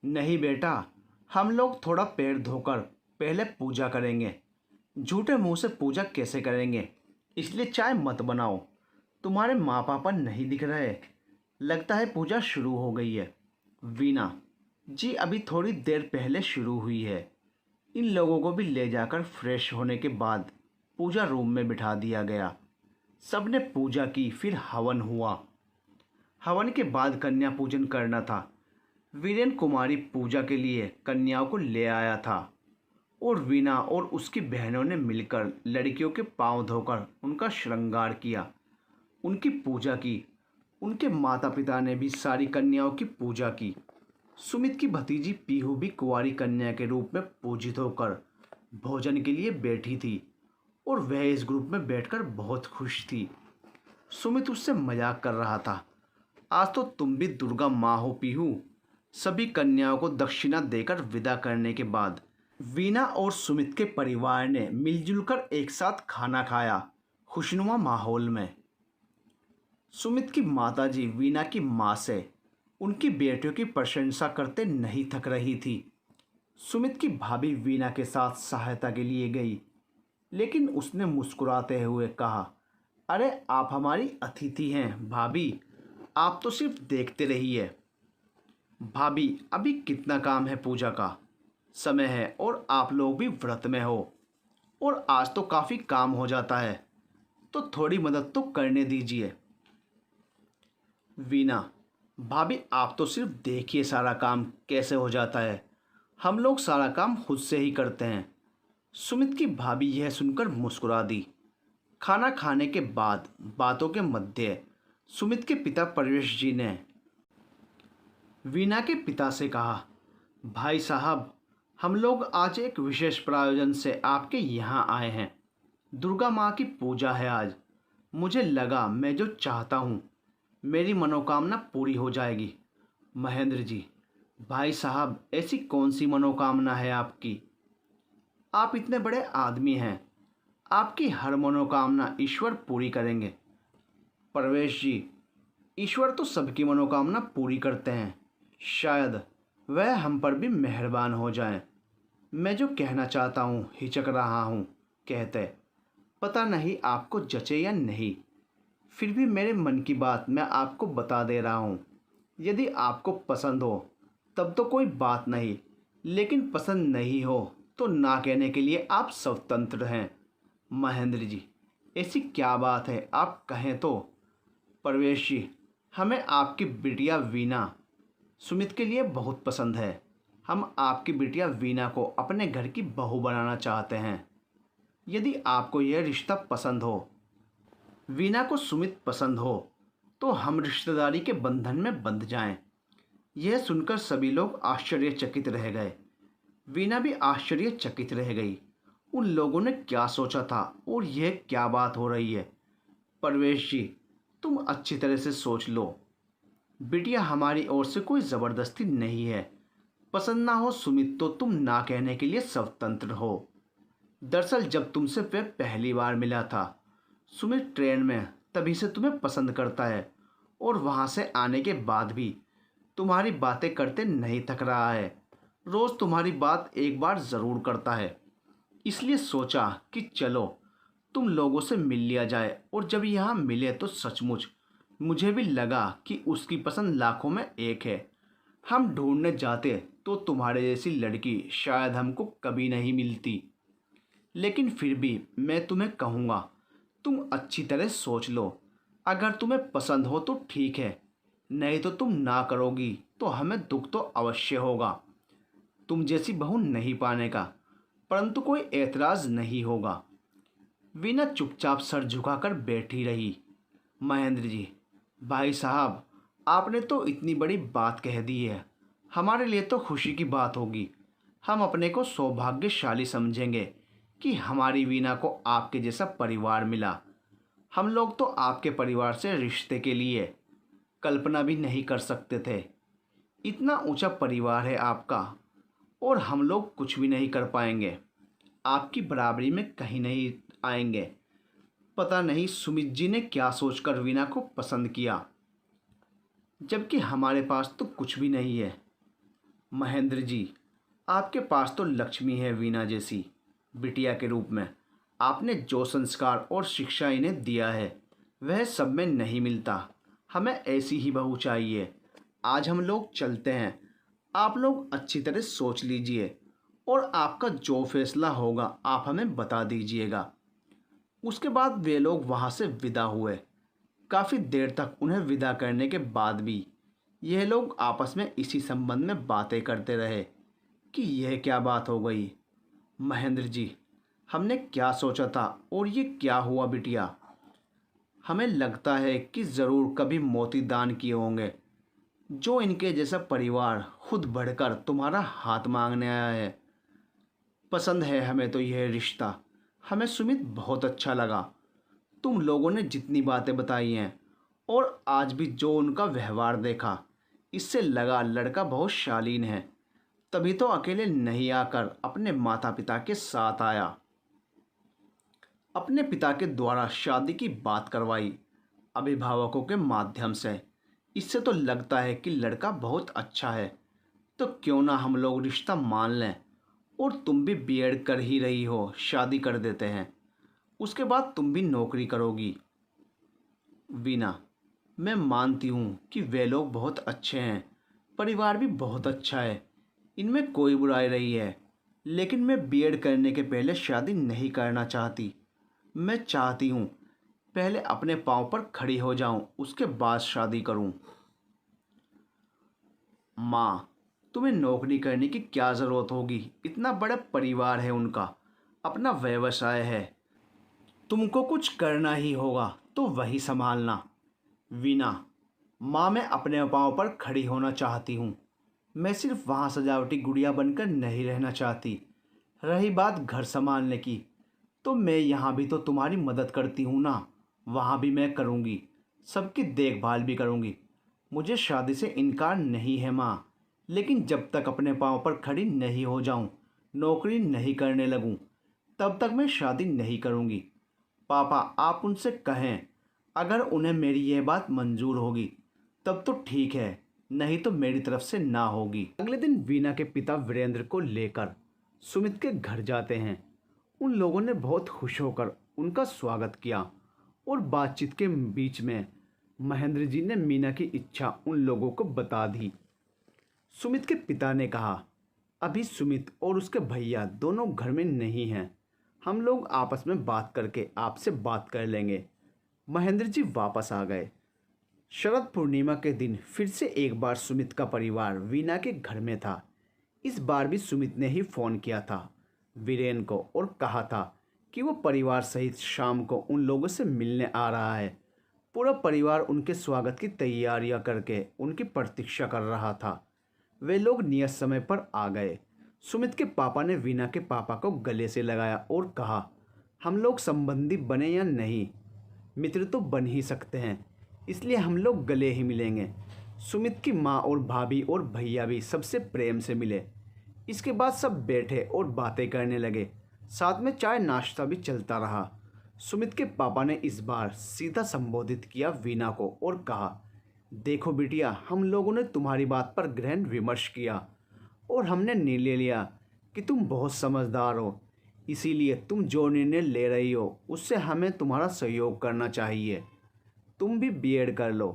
नहीं बेटा, हम लोग थोड़ा पैर धोकर पहले पूजा करेंगे। झूठे मुंह से पूजा कैसे करेंगे? इसलिए चाय मत बनाओ। तुम्हारे माँ पापा नहीं दिख रहे। लगता है पूजा शुरू हो गई है। वीना जी अभी थोड़ी देर पहले शुरू हुई है। इन लोगों को भी ले जाकर फ्रेश होने के बाद पूजा रूम में बिठा दिया गया। सबने पूजा की, फिर हवन हुआ। हवन के बाद कन्या पूजन करना था। वीरेन कुमारी पूजा के लिए कन्याओं को ले आया था और वीना और उसकी बहनों ने मिलकर लड़कियों के पांव धोकर उनका श्रृंगार किया, उनकी पूजा की। उनके माता पिता ने भी सारी कन्याओं की पूजा की। सुमित की भतीजी पीहू भी कुंवारी कन्या के रूप में पूजित होकर भोजन के लिए बैठी थी और वह इस ग्रुप में बैठकर बहुत खुश थी। सुमित उससे मजाक कर रहा था। आज तो तुम भी दुर्गा माँ हो पीहू। सभी कन्याओं को दक्षिणा देकर विदा करने के बाद वीना और सुमित के परिवार ने मिलजुल कर एक साथ खाना खाया, खुशनुमा माहौल में। सुमित की माताजी वीना की माँ से उनकी बेटियों की प्रशंसा करते नहीं थक रही थी। सुमित की भाभी वीना के साथ सहायता के लिए गई, लेकिन उसने मुस्कुराते हुए कहा, अरे आप हमारी अतिथि हैं भाभी, आप तो सिर्फ देखते रहिए। भाभी अभी कितना काम है, पूजा का समय है और आप लोग भी व्रत में हो और आज तो काफ़ी काम हो जाता है, तो थोड़ी मदद तो करने दीजिए। वीना भाभी आप तो सिर्फ देखिए सारा काम कैसे हो जाता है, हम लोग सारा काम खुद से ही करते हैं। सुमित की भाभी यह सुनकर मुस्कुरा दी। खाना खाने के बाद बातों के मध्य सुमित के पिता परवेश जी ने वीना के पिता से कहा, भाई साहब हम लोग आज एक विशेष प्रायोजन से आपके यहाँ आए हैं। दुर्गा माँ की पूजा है आज। मुझे लगा मैं जो चाहता हूँ मेरी मनोकामना पूरी हो जाएगी। महेंद्र जी, भाई साहब ऐसी कौन सी मनोकामना है आपकी? आप इतने बड़े आदमी हैं, आपकी हर मनोकामना ईश्वर पूरी करेंगे। परवेश जी, ईश्वर तो सबकी मनोकामना पूरी करते हैं, शायद वह हम पर भी मेहरबान हो जाएं। मैं जो कहना चाहता हूँ हिचक रहा हूँ कहते, पता नहीं आपको जचे या नहीं, फिर भी मेरे मन की बात मैं आपको बता दे रहा हूँ। यदि आपको पसंद हो तब तो कोई बात नहीं, लेकिन पसंद नहीं हो तो ना कहने के लिए आप स्वतंत्र हैं। महेंद्र जी, ऐसी क्या बात है, आप कहें तो। परवेश जी, हमें आपकी बिटिया वीना सुमित के लिए बहुत पसंद है। हम आपकी बिटिया वीना को अपने घर की बहू बनाना चाहते हैं। यदि आपको यह रिश्ता पसंद हो, वीना को सुमित पसंद हो, तो हम रिश्तेदारी के बंधन में बंध जाएं। यह सुनकर सभी लोग आश्चर्यचकित रह गए। वीना भी आश्चर्यचकित रह गई। उन लोगों ने क्या सोचा था और यह क्या बात हो रही है? परवेश जी, तुम अच्छी तरह से सोच लो। बिटिया हमारी ओर से कोई ज़बरदस्ती नहीं है। पसंद ना हो सुमित तो तुम ना कहने के लिए स्वतंत्र हो। दरअसल जब तुमसे वह पहली बार मिला था, सुमित ट्रेन में, तभी से तुम्हें पसंद करता है और वहाँ से आने के बाद भी तुम्हारी बातें करते नहीं थक रहा है। रोज़ तुम्हारी बात एक बार ज़रूर करता है। इसलिए सोचा कि चलो तुम लोगों से मिल लिया जाए, और जब यहाँ मिले तो सचमुच मुझे भी लगा कि उसकी पसंद लाखों में एक है। हम ढूंढने जाते तो तुम्हारे जैसी लड़की शायद हमको कभी नहीं मिलती, लेकिन फिर भी मैं तुम्हें कहूँगा, तुम अच्छी तरह सोच लो। अगर तुम्हें पसंद हो तो ठीक है, नहीं तो तुम ना करोगी तो हमें दुख तो अवश्य होगा। तुम जैसी बहू नहीं पाने का, परंतु कोई ऐतराज़ नहीं होगा। वीना चुपचाप सर झुकाकर बैठी रही। महेंद्र जी, भाई साहब आपने तो इतनी बड़ी बात कह दी है, हमारे लिए तो खुशी की बात होगी। हम अपने को सौभाग्यशाली समझेंगे कि हमारी वीना को आपके जैसा परिवार मिला। हम लोग तो आपके परिवार से रिश्ते के लिए कल्पना भी नहीं कर सकते थे। इतना ऊंचा परिवार है आपका, और हम लोग कुछ भी नहीं कर पाएंगे, आपकी बराबरी में कहीं नहीं आएंगे। पता नहीं सुमित जी ने क्या सोचकर वीना को पसंद किया, जबकि हमारे पास तो कुछ भी नहीं है। महेंद्र जी, आपके पास तो लक्ष्मी है वीणा जैसी बिटिया के रूप में। आपने जो संस्कार और शिक्षा इन्हें दिया है वह सब में नहीं मिलता। हमें ऐसी ही बहू चाहिए। आज हम लोग चलते हैं। आप लोग अच्छी तरह सोच लीजिए और आपका जो फैसला होगा आप हमें बता दीजिएगा। उसके बाद वे लोग वहाँ से विदा हुए। काफ़ी देर तक उन्हें विदा करने के बाद भी यह लोग आपस में इसी संबंध में बातें करते रहे कि यह क्या बात हो गई। महेंद्र जी, हमने क्या सोचा था और ये क्या हुआ बिटिया। हमें लगता है कि ज़रूर कभी मोती दान किए होंगे, जो इनके जैसा परिवार खुद बढ़कर तुम्हारा हाथ मांगने आया है। पसंद है हमें तो यह रिश्ता। हमें सुमित बहुत अच्छा लगा। तुम लोगों ने जितनी बातें बताई हैं और आज भी जो उनका व्यवहार देखा, इससे लगा लड़का बहुत शालीन है। तभी तो अकेले नहीं आकर अपने माता पिता के साथ आया। अपने पिता के द्वारा शादी की बात करवाई अभिभावकों के माध्यम से। इससे तो लगता है कि लड़का बहुत अच्छा है। तो क्यों ना हम लोग रिश्ता मान लें और तुम भी बीएड कर ही रही हो, शादी कर देते हैं। उसके बाद तुम भी नौकरी करोगी। वीना, मैं मानती हूँ कि वे लोग बहुत अच्छे हैं, परिवार भी बहुत अच्छा है, इनमें कोई बुराई नहीं है। लेकिन मैं बीएड करने के पहले शादी नहीं करना चाहती। मैं चाहती हूँ पहले अपने पाँव पर खड़ी हो जाऊँ, उसके बाद शादी करूँ। माँ, तुम्हें नौकरी करने की क्या ज़रूरत होगी। इतना बड़ा परिवार है उनका, अपना व्यवसाय है। तुमको कुछ करना ही होगा तो वही संभालना। वीना, माँ, मैं अपने पाँव पर खड़ी होना चाहती हूँ। मैं सिर्फ वहाँ सजावटी गुड़िया बनकर नहीं रहना चाहती। रही बात घर संभालने की, तो मैं यहाँ भी तो तुम्हारी मदद करती हूँ ना। वहाँ भी मैं करूँगी, सबकी देखभाल भी करूँगी। मुझे शादी से इनकार नहीं है माँ, लेकिन जब तक अपने पाँव पर खड़ी नहीं हो जाऊँ, नौकरी नहीं करने लगूँ, तब तक मैं शादी नहीं करूँगी। पापा, आप उनसे कहें, अगर उन्हें मेरी यह बात मंजूर होगी तब तो ठीक है, नहीं तो मेरी तरफ से ना होगी। अगले दिन वीना के पिता वीरेंद्र को लेकर सुमित के घर जाते हैं। उन लोगों ने बहुत खुश होकर उनका स्वागत किया और बातचीत के बीच में महेंद्र जी ने मीना की इच्छा उन लोगों को बता दी। सुमित के पिता ने कहा, अभी सुमित और उसके भैया दोनों घर में नहीं हैं। हम लोग आपस में बात करके आपसे बात कर लेंगे। महेंद्र जी वापस आ गए। शरद पूर्णिमा के दिन फिर से एक बार सुमित का परिवार वीना के घर में था। इस बार भी सुमित ने ही फ़ोन किया था वीरेन को और कहा था कि वो परिवार सहित शाम को उन लोगों से मिलने आ रहा है। पूरा परिवार उनके स्वागत की तैयारियां करके उनकी प्रतीक्षा कर रहा था। वे लोग नियत समय पर आ गए। सुमित के पापा ने वीना के पापा को गले से लगाया और कहा, हम लोग संबंधी बने या नहीं, मित्र तो बन ही सकते हैं, इसलिए हम लोग गले ही मिलेंगे। सुमित की माँ और भाभी और भैया भी सबसे प्रेम से मिले। इसके बाद सब बैठे और बातें करने लगे। साथ में चाय नाश्ता भी चलता रहा। सुमित के पापा ने इस बार सीधा संबोधित किया वीना को और कहा, देखो बिटिया, हम लोगों ने तुम्हारी बात पर गहन विमर्श किया और हमने निर्णय लिया कि तुम बहुत समझदार हो। इसीलिए तुम जो निर्णय ले रही हो उससे हमें तुम्हारा सहयोग करना चाहिए। तुम भी बीएड कर लो।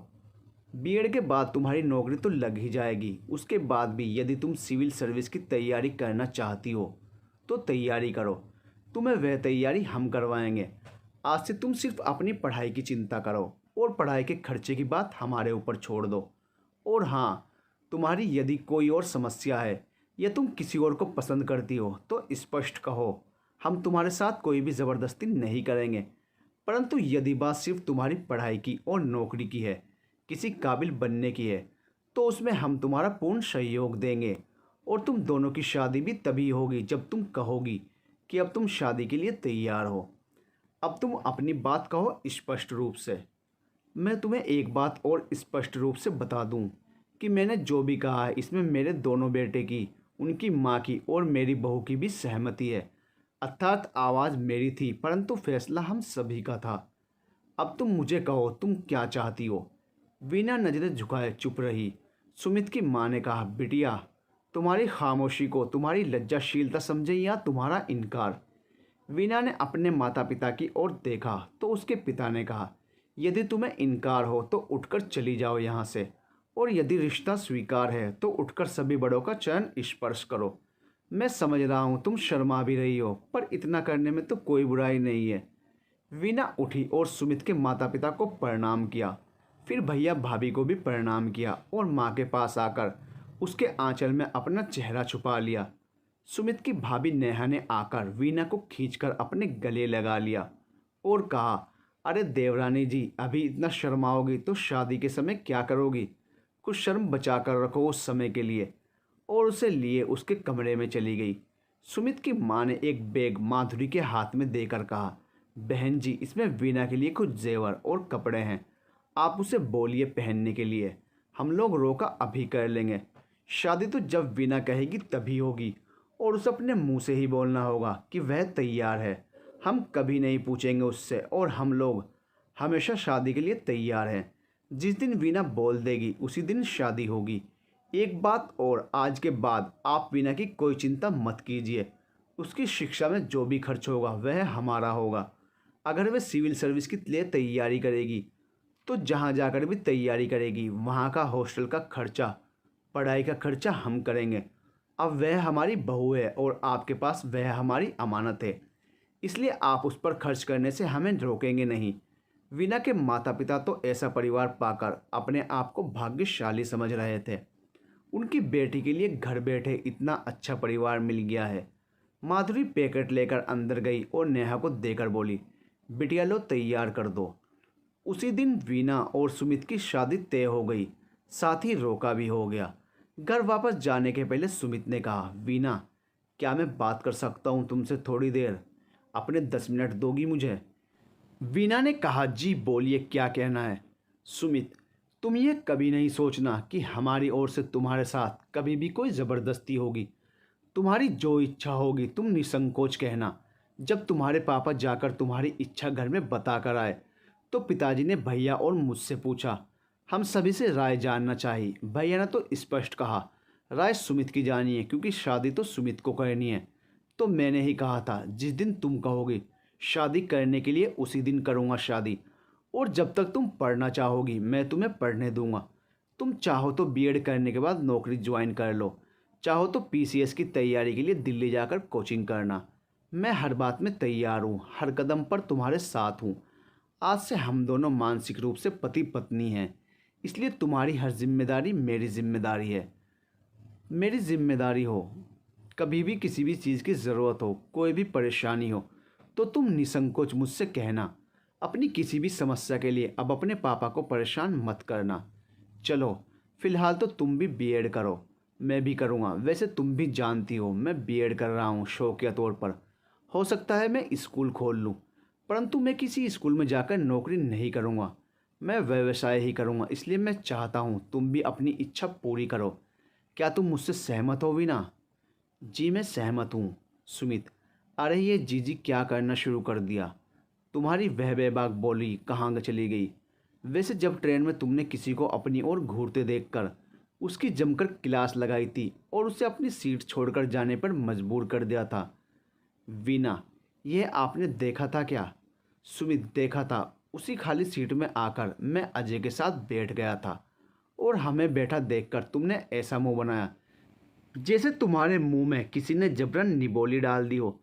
बीएड के बाद तुम्हारी नौकरी तो लग ही जाएगी। उसके बाद भी यदि तुम सिविल सर्विस की तैयारी करना चाहती हो तो तैयारी करो। तुम्हें वह तैयारी हम करवाएंगे। आज से तुम सिर्फ अपनी पढ़ाई की चिंता करो और पढ़ाई के खर्चे की बात हमारे ऊपर छोड़ दो। और हाँ, तुम्हारी यदि कोई और समस्या है या तुम किसी और को पसंद करती हो तो स्पष्ट कहो। हम तुम्हारे साथ कोई भी ज़बरदस्ती नहीं करेंगे। परंतु यदि बात सिर्फ तुम्हारी पढ़ाई की और नौकरी की है, किसी काबिल बनने की है, तो उसमें हम तुम्हारा पूर्ण सहयोग देंगे। और तुम दोनों की शादी भी तभी होगी जब तुम कहोगी कि अब तुम शादी के लिए तैयार हो। अब तुम अपनी बात कहो स्पष्ट रूप से। मैं तुम्हें एक बात और स्पष्ट रूप से बता दूं कि मैंने जो भी कहा है इसमें मेरे दोनों बेटे की, उनकी माँ की और मेरी बहू की भी सहमति है। अर्थात आवाज़ मेरी थी परंतु फैसला हम सभी का था। अब तुम मुझे कहो, तुम क्या चाहती हो। वीना नजरें झुकाए चुप रही। सुमित की माँ ने कहा, बिटिया, तुम्हारी खामोशी को तुम्हारी लज्जाशीलता समझे या तुम्हारा इनकार। वीना ने अपने माता पिता की ओर देखा तो उसके पिता ने कहा, यदि तुम्हें इनकार हो तो उठकर चली जाओ यहाँ से, और यदि रिश्ता स्वीकार है तो उठकर सभी बड़ों का चरण स्पर्श करो। मैं समझ रहा हूँ तुम शर्मा भी रही हो, पर इतना करने में तो कोई बुराई नहीं है। वीना उठी और सुमित के माता पिता को प्रणाम किया, फिर भैया भाभी को भी प्रणाम किया और माँ के पास आकर उसके आंचल में अपना चेहरा छुपा लिया। सुमित की भाभी नेहा ने आकर वीना को खींचकर अपने गले लगा लिया और कहा, अरे देवरानी जी, अभी इतना शर्माओगी तो शादी के समय क्या करोगी? कुछ शर्म बचा कर रखो उस समय के लिए। और उसे लिए उसके कमरे में चली गई। सुमित की माँ ने एक बैग माधुरी के हाथ में देकर कहा, बहन जी, इसमें वीना के लिए कुछ जेवर और कपड़े हैं, आप उसे बोलिए पहनने के लिए, हम लोग रोका अभी कर लेंगे। शादी तो जब वीना कहेगी तभी होगी, और उसे अपने मुंह से ही बोलना होगा कि वह तैयार है। हम कभी नहीं पूछेंगे उससे, और हम लोग हमेशा शादी के लिए तैयार हैं। जिस दिन वीना बोल देगी उसी दिन शादी होगी। एक बात और, आज के बाद आप वीना की कोई चिंता मत कीजिए। उसकी शिक्षा में जो भी खर्च होगा वह हमारा होगा। अगर वह सिविल सर्विस के लिए तैयारी करेगी तो जहाँ जाकर भी तैयारी करेगी वहाँ का हॉस्टल का खर्चा, पढ़ाई का खर्चा हम करेंगे। अब वह हमारी बहू है और आपके पास वह हमारी अमानत है, इसलिए आप उस पर खर्च करने से हमें रोकेंगे नहीं। वीना के माता पिता तो ऐसा परिवार पाकर अपने आप को भाग्यशाली समझ रहे थे। उनकी बेटी के लिए घर बैठे इतना अच्छा परिवार मिल गया है। माधुरी पैकेट लेकर अंदर गई और नेहा को देकर बोली, बिटिया लो, तैयार कर दो। उसी दिन वीना और सुमित की शादी तय हो गई, साथ ही रोका भी हो गया। घर वापस जाने के पहले सुमित ने कहा, वीना, क्या मैं बात कर सकता हूँ तुमसे थोड़ी देर? अपने 10 मिनट दोगी मुझे? वीना ने कहा, जी बोलिए, क्या कहना है? सुमित, तुम ये कभी नहीं सोचना कि हमारी ओर से तुम्हारे साथ कभी भी कोई ज़बरदस्ती होगी। तुम्हारी जो इच्छा होगी तुम निसंकोच कहना। जब तुम्हारे पापा जाकर तुम्हारी इच्छा घर में बता कर आए तो पिताजी ने भैया और मुझसे पूछा, हम सभी से राय जानना चाहिए। भैया ने तो स्पष्ट कहा, राय सुमित की जानी है क्योंकि शादी तो सुमित को करनी है। तो मैंने ही कहा था, जिस दिन तुम कहोगे शादी करने के लिए उसी दिन करूँगा शादी, और जब तक तुम पढ़ना चाहोगी मैं तुम्हें पढ़ने दूंगा। तुम चाहो तो बीएड करने के बाद नौकरी ज्वाइन कर लो, चाहो तो पीसीएस की तैयारी के लिए दिल्ली जाकर कोचिंग करना। मैं हर बात में तैयार हूँ, हर कदम पर तुम्हारे साथ हूँ। आज से हम दोनों मानसिक रूप से पति पत्नी हैं, इसलिए तुम्हारी हर जिम्मेदारी मेरी जिम्मेदारी है। मेरी जिम्मेदारी हो, कभी भी किसी भी चीज़ की ज़रूरत हो, कोई भी परेशानी हो तो तुम निसंकोच मुझसे कहना। अपनी किसी भी समस्या के लिए अब अपने पापा को परेशान मत करना। चलो, फ़िलहाल तो तुम भी बीएड करो, मैं भी करूँगा। वैसे तुम भी जानती हो मैं बीएड कर रहा हूँ शौकिया तौर पर। हो सकता है मैं स्कूल खोल लूँ, परंतु मैं किसी स्कूल में जाकर नौकरी नहीं करूँगा, मैं व्यवसाय ही करूँगा। इसलिए मैं चाहता हूँ तुम भी अपनी इच्छा पूरी करो। क्या तुम मुझसे सहमत हो वीना? जी मैं सहमत हूँ। सुमित, अरे ये जीजी क्या करना शुरू कर दिया? तुम्हारी वह बेबाक बोली कहाँ चली गई? वैसे जब ट्रेन में तुमने किसी को अपनी ओर घूरते देखकर उसकी जमकर क्लास लगाई थी और उसे अपनी सीट छोड़कर जाने पर मजबूर कर दिया था। वीना, यह आपने देखा था क्या? सुमित, देखा था। उसी खाली सीट में आकर मैं अजय के साथ बैठ गया था और हमें बैठा देखकर तुमने ऐसा मुंह बनाया जैसे तुम्हारे मुंह में किसी ने जबरन निबोली डाल दी हो।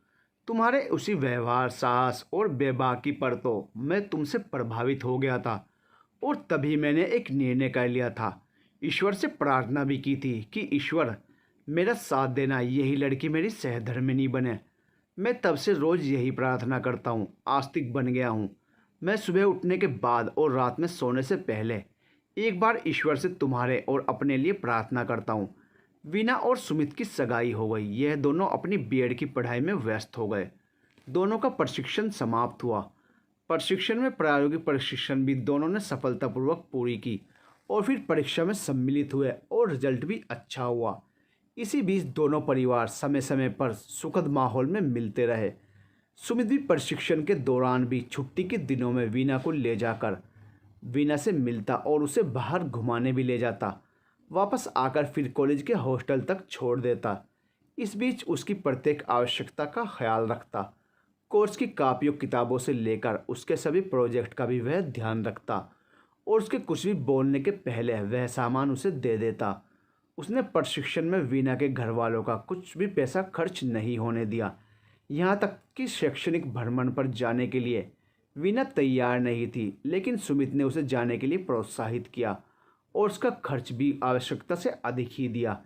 तुम्हारे उसी व्यवहार, साहस और बेबाकी पर तो मैं तुमसे प्रभावित हो गया था, और तभी मैंने एक निर्णय कर लिया था। ईश्वर से प्रार्थना भी की थी कि ईश्वर मेरा साथ देना, यही लड़की मेरी सहधर्मिणी बने। मैं तब से रोज़ यही प्रार्थना करता हूँ, आस्तिक बन गया हूँ। मैं सुबह उठने के बाद और रात में सोने से पहले एक बार ईश्वर से तुम्हारे और अपने लिए प्रार्थना करता हूँ। वीना और सुमित की सगाई हो गई। यह दोनों अपनी बीएड की पढ़ाई में व्यस्त हो गए। दोनों का प्रशिक्षण समाप्त हुआ। प्रशिक्षण में प्रायोगिक प्रशिक्षण भी दोनों ने सफलतापूर्वक पूरी की और फिर परीक्षा में सम्मिलित हुए और रिजल्ट भी अच्छा हुआ। इसी बीच दोनों परिवार समय समय पर सुखद माहौल में मिलते रहे। सुमित भी प्रशिक्षण के दौरान भी छुट्टी के दिनों में वीना को ले जाकर वीना से मिलता और उसे बाहर घुमाने भी ले जाता। वापस आकर फिर कॉलेज के हॉस्टल तक छोड़ देता। इस बीच उसकी प्रत्येक आवश्यकता का ख्याल रखता। कोर्स की कापियों किताबों से लेकर उसके सभी प्रोजेक्ट का भी वह ध्यान रखता और उसके कुछ भी बोलने के पहले वह सामान उसे दे देता। उसने प्रशिक्षण में वीना के घर वालों का कुछ भी पैसा खर्च नहीं होने दिया। यहाँ तक कि शैक्षणिक भ्रमण पर जाने के लिए वीना तैयार नहीं थी, लेकिन सुमित ने उसे जाने के लिए प्रोत्साहित किया और उसका खर्च भी आवश्यकता से अधिक ही दिया,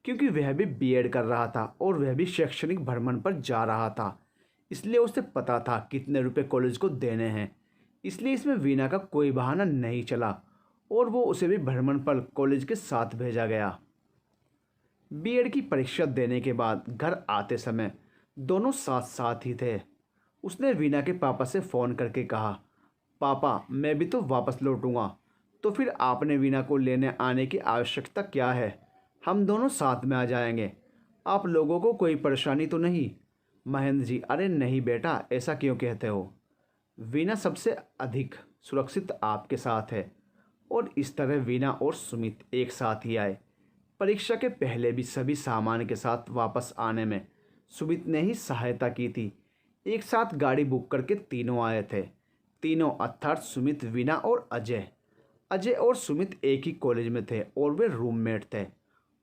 क्योंकि वह भी बीएड कर रहा था और वह भी शैक्षणिक भ्रमण पर जा रहा था। इसलिए उसे पता था कितने रुपए कॉलेज को देने हैं। इसलिए इसमें वीना का कोई बहाना नहीं चला और वो उसे भी भ्रमण पर कॉलेज के साथ भेजा गया। बीएड की परीक्षा देने के बाद घर आते समय दोनों साथ साथ ही थे। उसने वीना के पापा से फ़ोन करके कहा, पापा मैं भी तो वापस लौटूंगा, तो फिर आपने वीना को लेने आने की आवश्यकता क्या है? हम दोनों साथ में आ जाएंगे। आप लोगों को कोई परेशानी तो नहीं? महेंद्र जी, अरे नहीं बेटा, ऐसा क्यों कहते हो? वीना सबसे अधिक सुरक्षित आपके साथ है। और इस तरह वीना और सुमित एक साथ ही आए। परीक्षा के पहले भी सभी सामान के साथ वापस आने में सुमित ने ही सहायता की थी। एक साथ गाड़ी बुक करके तीनों आए थे। तीनों अर्थात सुमित, वीना और अजय। अजय और सुमित एक ही कॉलेज में थे और वे रूममेट थे।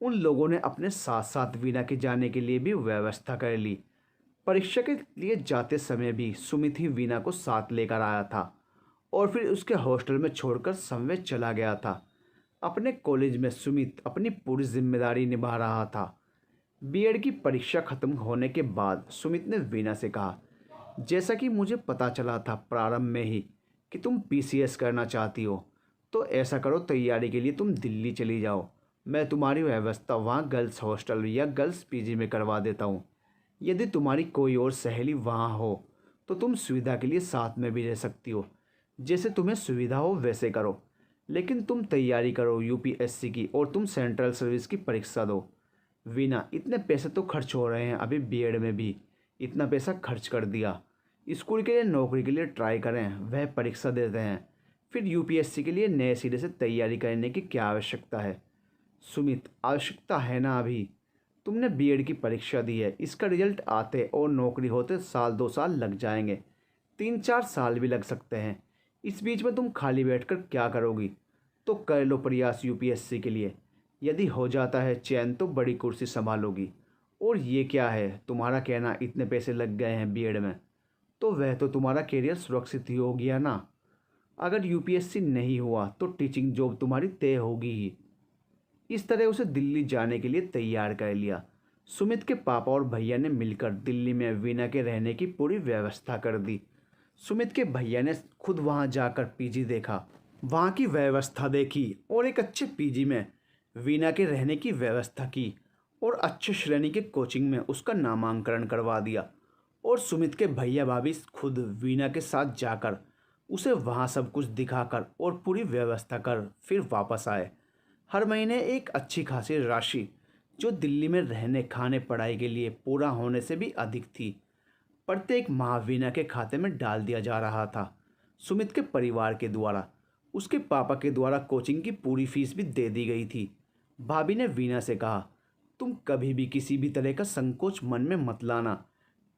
उन लोगों ने अपने साथ साथ वीना के जाने के लिए भी व्यवस्था कर ली। परीक्षा के लिए जाते समय भी सुमित ही वीना को साथ लेकर आया था और फिर उसके हॉस्टल में छोड़कर समवे चला गया था। अपने कॉलेज में सुमित अपनी पूरी जिम्मेदारी निभा रहा था। बीएड की परीक्षा खत्म होने के बाद सुमित ने वीना से कहा, जैसा कि मुझे पता चला था प्रारंभ में ही कि तुम पीसीएस करना चाहती हो, तो ऐसा करो, तैयारी के लिए तुम दिल्ली चली जाओ। मैं तुम्हारी व्यवस्था वहाँ गर्ल्स हॉस्टल या गर्ल्स पीजी में करवा देता हूँ। यदि तुम्हारी कोई और सहेली वहाँ हो तो तुम सुविधा के लिए साथ में भी रह सकती हो। जैसे तुम्हें सुविधा हो वैसे करो, लेकिन तुम तैयारी करो यूपीएससी की और तुम सेंट्रल सर्विस की परीक्षा दो। वीना, इतने पैसे तो खर्च हो रहे हैं, अभी बीएड में भी इतना पैसा खर्च कर दिया। स्कूल के लिए, नौकरी के लिए ट्राई करें, वह परीक्षा देते हैं, फिर यूपीएससी के लिए नए सिरे से तैयारी करने की क्या आवश्यकता है? सुमित, आवश्यकता है ना। अभी तुमने बीएड की परीक्षा दी है, इसका रिजल्ट आते और नौकरी होते साल 2 साल लग जाएंगे, 3-4 साल भी लग सकते हैं। इस बीच में तुम खाली बैठकर क्या करोगी? तो कर लो प्रयास यूपीएससी के लिए। यदि हो जाता है चयन तो बड़ी कुर्सी संभालोगी। और ये क्या है तुम्हारा कहना, इतने पैसे लग गए हैं बीएड में, तो वह तो तुम्हारा करियर सुरक्षित ही हो गया ना। अगर यूपीएससी नहीं हुआ तो टीचिंग जॉब तुम्हारी तय होगी ही। इस तरह उसे दिल्ली जाने के लिए तैयार कर लिया। सुमित के पापा और भैया ने मिलकर दिल्ली में वीना के रहने की पूरी व्यवस्था कर दी। सुमित के भैया ने खुद वहां जाकर पीजी देखा, वहां की व्यवस्था देखी और एक अच्छे पीजी में वीना के रहने की व्यवस्था की और अच्छे श्रेणी के कोचिंग में उसका नामांकन करवा दिया। और सुमित के भैया भाभी खुद वीना के साथ जाकर उसे वहाँ सब कुछ दिखाकर और पूरी व्यवस्था कर फिर वापस आए। हर महीने एक अच्छी खासी राशि, जो दिल्ली में रहने, खाने, पढ़ाई के लिए पूरा होने से भी अधिक थी, प्रत्येक माह वीना के खाते में डाल दिया जा रहा था। सुमित के परिवार के द्वारा, उसके पापा के द्वारा कोचिंग की पूरी फीस भी दे दी गई थी। भाभी ने वीना से कहा, तुम कभी भी किसी भी तरह का संकोच मन में मत लाना।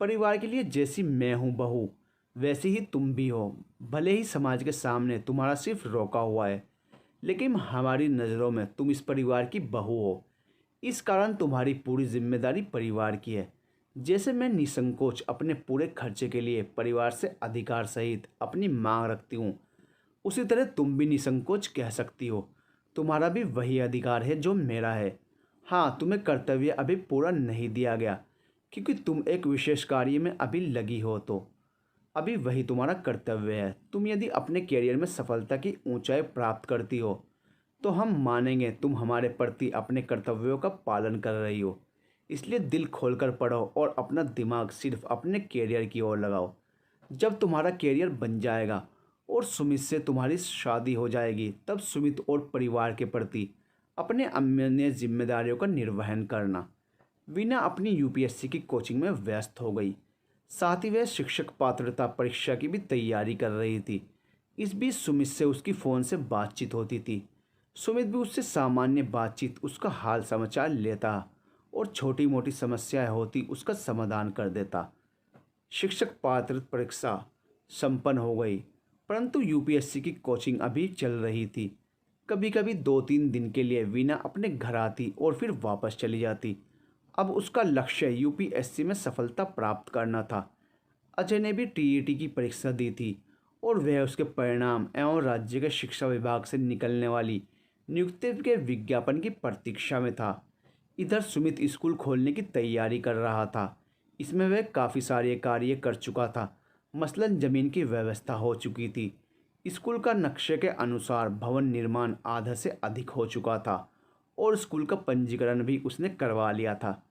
परिवार के लिए जैसी मैं हूँ बहू, वैसी ही तुम भी हो। भले ही समाज के सामने तुम्हारा सिर्फ रोका हुआ है, लेकिन हमारी नज़रों में तुम इस परिवार की बहू हो। इस कारण तुम्हारी पूरी जिम्मेदारी परिवार की है। जैसे मैं निसंकोच अपने पूरे खर्चे के लिए परिवार से अधिकार सहित अपनी मांग रखती हूँ, उसी तरह तुम भी निसंकोच कह सकती हो। तुम्हारा भी वही अधिकार है जो मेरा है। हाँ, तुम्हें कर्तव्य अभी पूरा नहीं दिया गया, क्योंकि तुम एक विशेष कार्य में अभी लगी हो, तो अभी वही तुम्हारा कर्तव्य है। तुम यदि अपने करियर में सफलता की ऊंचाई प्राप्त करती हो तो हम मानेंगे तुम हमारे प्रति अपने कर्तव्यों का पालन कर रही हो। इसलिए दिल खोलकर पढ़ो और अपना दिमाग सिर्फ अपने करियर की ओर लगाओ। जब तुम्हारा करियर बन जाएगा और सुमित से तुम्हारी शादी हो जाएगी, तब सुमित और परिवार के प्रति अपने अन्य जिम्मेदारियों का निर्वहन करना। वीना अपनी यूपीएससी की कोचिंग में व्यस्त हो गई, साथ ही वह शिक्षक पात्रता परीक्षा की भी तैयारी कर रही थी। इस बीच सुमित से उसकी फ़ोन से बातचीत होती थी। सुमित भी उससे सामान्य बातचीत, उसका हाल समाचार लेता और छोटी मोटी समस्याएं होती उसका समाधान कर देता। शिक्षक पात्रता परीक्षा संपन्न हो गई, परंतु यूपीएससी की कोचिंग अभी चल रही थी। कभी कभी 2-3 दिन के लिए वीना अपने घर आती और फिर वापस चली जाती। अब उसका लक्ष्य यूपीएससी में सफलता प्राप्त करना था। अजय ने भी टीईटी की परीक्षा दी थी और वह उसके परिणाम एवं राज्य के शिक्षा विभाग से निकलने वाली नियुक्ति के विज्ञापन की प्रतीक्षा में था। इधर सुमित स्कूल खोलने की तैयारी कर रहा था। इसमें वह काफ़ी सारे कार्य कर चुका था। मसलन ज़मीन की व्यवस्था हो चुकी थी। स्कूल का नक्शे के अनुसार भवन निर्माण आधा से अधिक हो चुका था और स्कूल का पंजीकरण भी उसने करवा लिया था।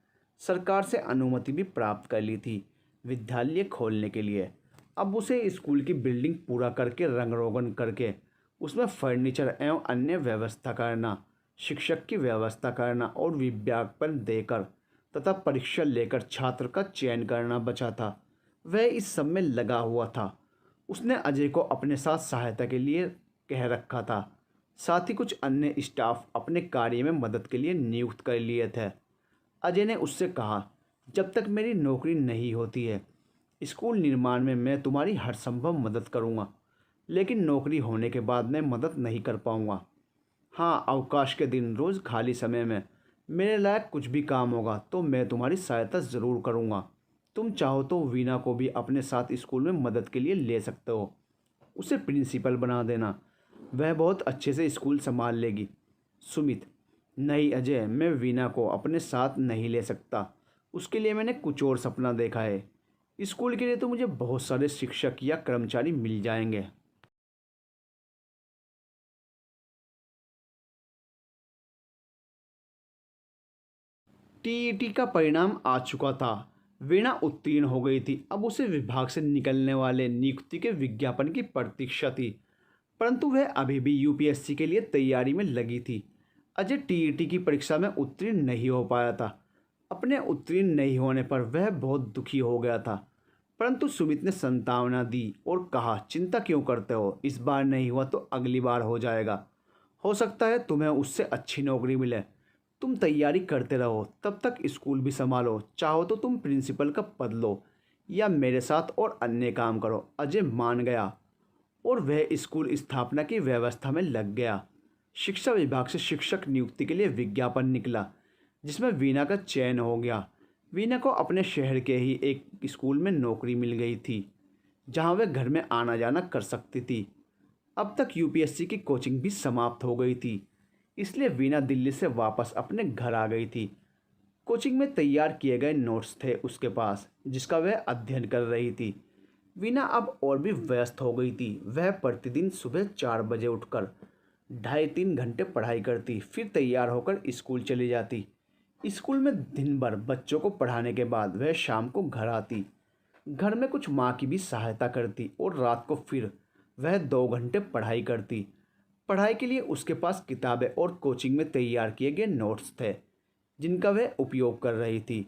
सरकार से अनुमति भी प्राप्त कर ली थी विद्यालय खोलने के लिए। अब उसे स्कूल की बिल्डिंग पूरा करके रंग रोगन करके उसमें फर्नीचर एवं अन्य व्यवस्था करना, शिक्षक की व्यवस्था करना और विज्ञापन देकर तथा परीक्षा लेकर छात्र का चयन करना बचा था। वह इस सब में लगा हुआ था। उसने अजय को अपने साथ सहायता के लिए कह रखा था। साथ ही कुछ अन्य स्टाफ अपने कार्य में मदद के लिए नियुक्त कर लिए थे। अजय ने उससे कहा, जब तक मेरी नौकरी नहीं होती है स्कूल निर्माण में मैं तुम्हारी हर संभव मदद करूँगा, लेकिन नौकरी होने के बाद मैं मदद नहीं कर पाऊँगा। हाँ, अवकाश के दिन रोज़ खाली समय में मेरे लायक कुछ भी काम होगा तो मैं तुम्हारी सहायता ज़रूर करूँगा। तुम चाहो तो वीना को भी अपने साथ स्कूल में मदद के लिए ले सकते हो। उसे प्रिंसिपल बना देना, वह बहुत अच्छे से स्कूल संभाल लेगी। सुमित, नहीं अजय, मैं वीना को अपने साथ नहीं ले सकता। उसके लिए मैंने कुछ और सपना देखा है। स्कूल के लिए तो मुझे बहुत सारे शिक्षक या कर्मचारी मिल जाएंगे। टीईटी का परिणाम आ चुका था। वीणा उत्तीर्ण हो गई थी। अब उसे विभाग से निकलने वाले नियुक्ति के विज्ञापन की प्रतीक्षा थी, परंतु वह अभी भी यूपीएससी के लिए तैयारी में लगी थी। अजय टीईटी की परीक्षा में उत्तीर्ण नहीं हो पाया था। अपने उत्तीर्ण नहीं होने पर वह बहुत दुखी हो गया था, परंतु सुमित ने सांत्वना दी और कहा, चिंता क्यों करते हो, इस बार नहीं हुआ तो अगली बार हो जाएगा। हो सकता है तुम्हें उससे अच्छी नौकरी मिले। तुम तैयारी करते रहो, तब तक स्कूल भी संभालो। चाहो तो तुम प्रिंसिपल का पद लो या मेरे साथ और अन्य काम करो। अजय मान गया और वह स्कूल स्थापना की व्यवस्था में लग गया। शिक्षा विभाग से शिक्षक नियुक्ति के लिए विज्ञापन निकला, जिसमें वीना का चयन हो गया। वीना को अपने शहर के ही एक स्कूल में नौकरी मिल गई थी, जहां वह घर में आना जाना कर सकती थी। अब तक यूपीएससी की कोचिंग भी समाप्त हो गई थी, इसलिए वीना दिल्ली से वापस अपने घर आ गई थी। कोचिंग में तैयार किए गए नोट्स थे उसके पास, जिसका वह अध्ययन कर रही थी। वीना अब और भी व्यस्त हो गई थी। वह प्रतिदिन सुबह 4 बजे उठकर 2.5-3 घंटे पढ़ाई करती, फिर तैयार होकर स्कूल चली जाती। स्कूल में दिन भर बच्चों को पढ़ाने के बाद वह शाम को घर आती। घर में कुछ माँ की भी सहायता करती और रात को फिर वह 2 घंटे पढ़ाई करती। पढ़ाई के लिए उसके पास किताबें और कोचिंग में तैयार किए गए नोट्स थे, जिनका वह उपयोग कर रही थी।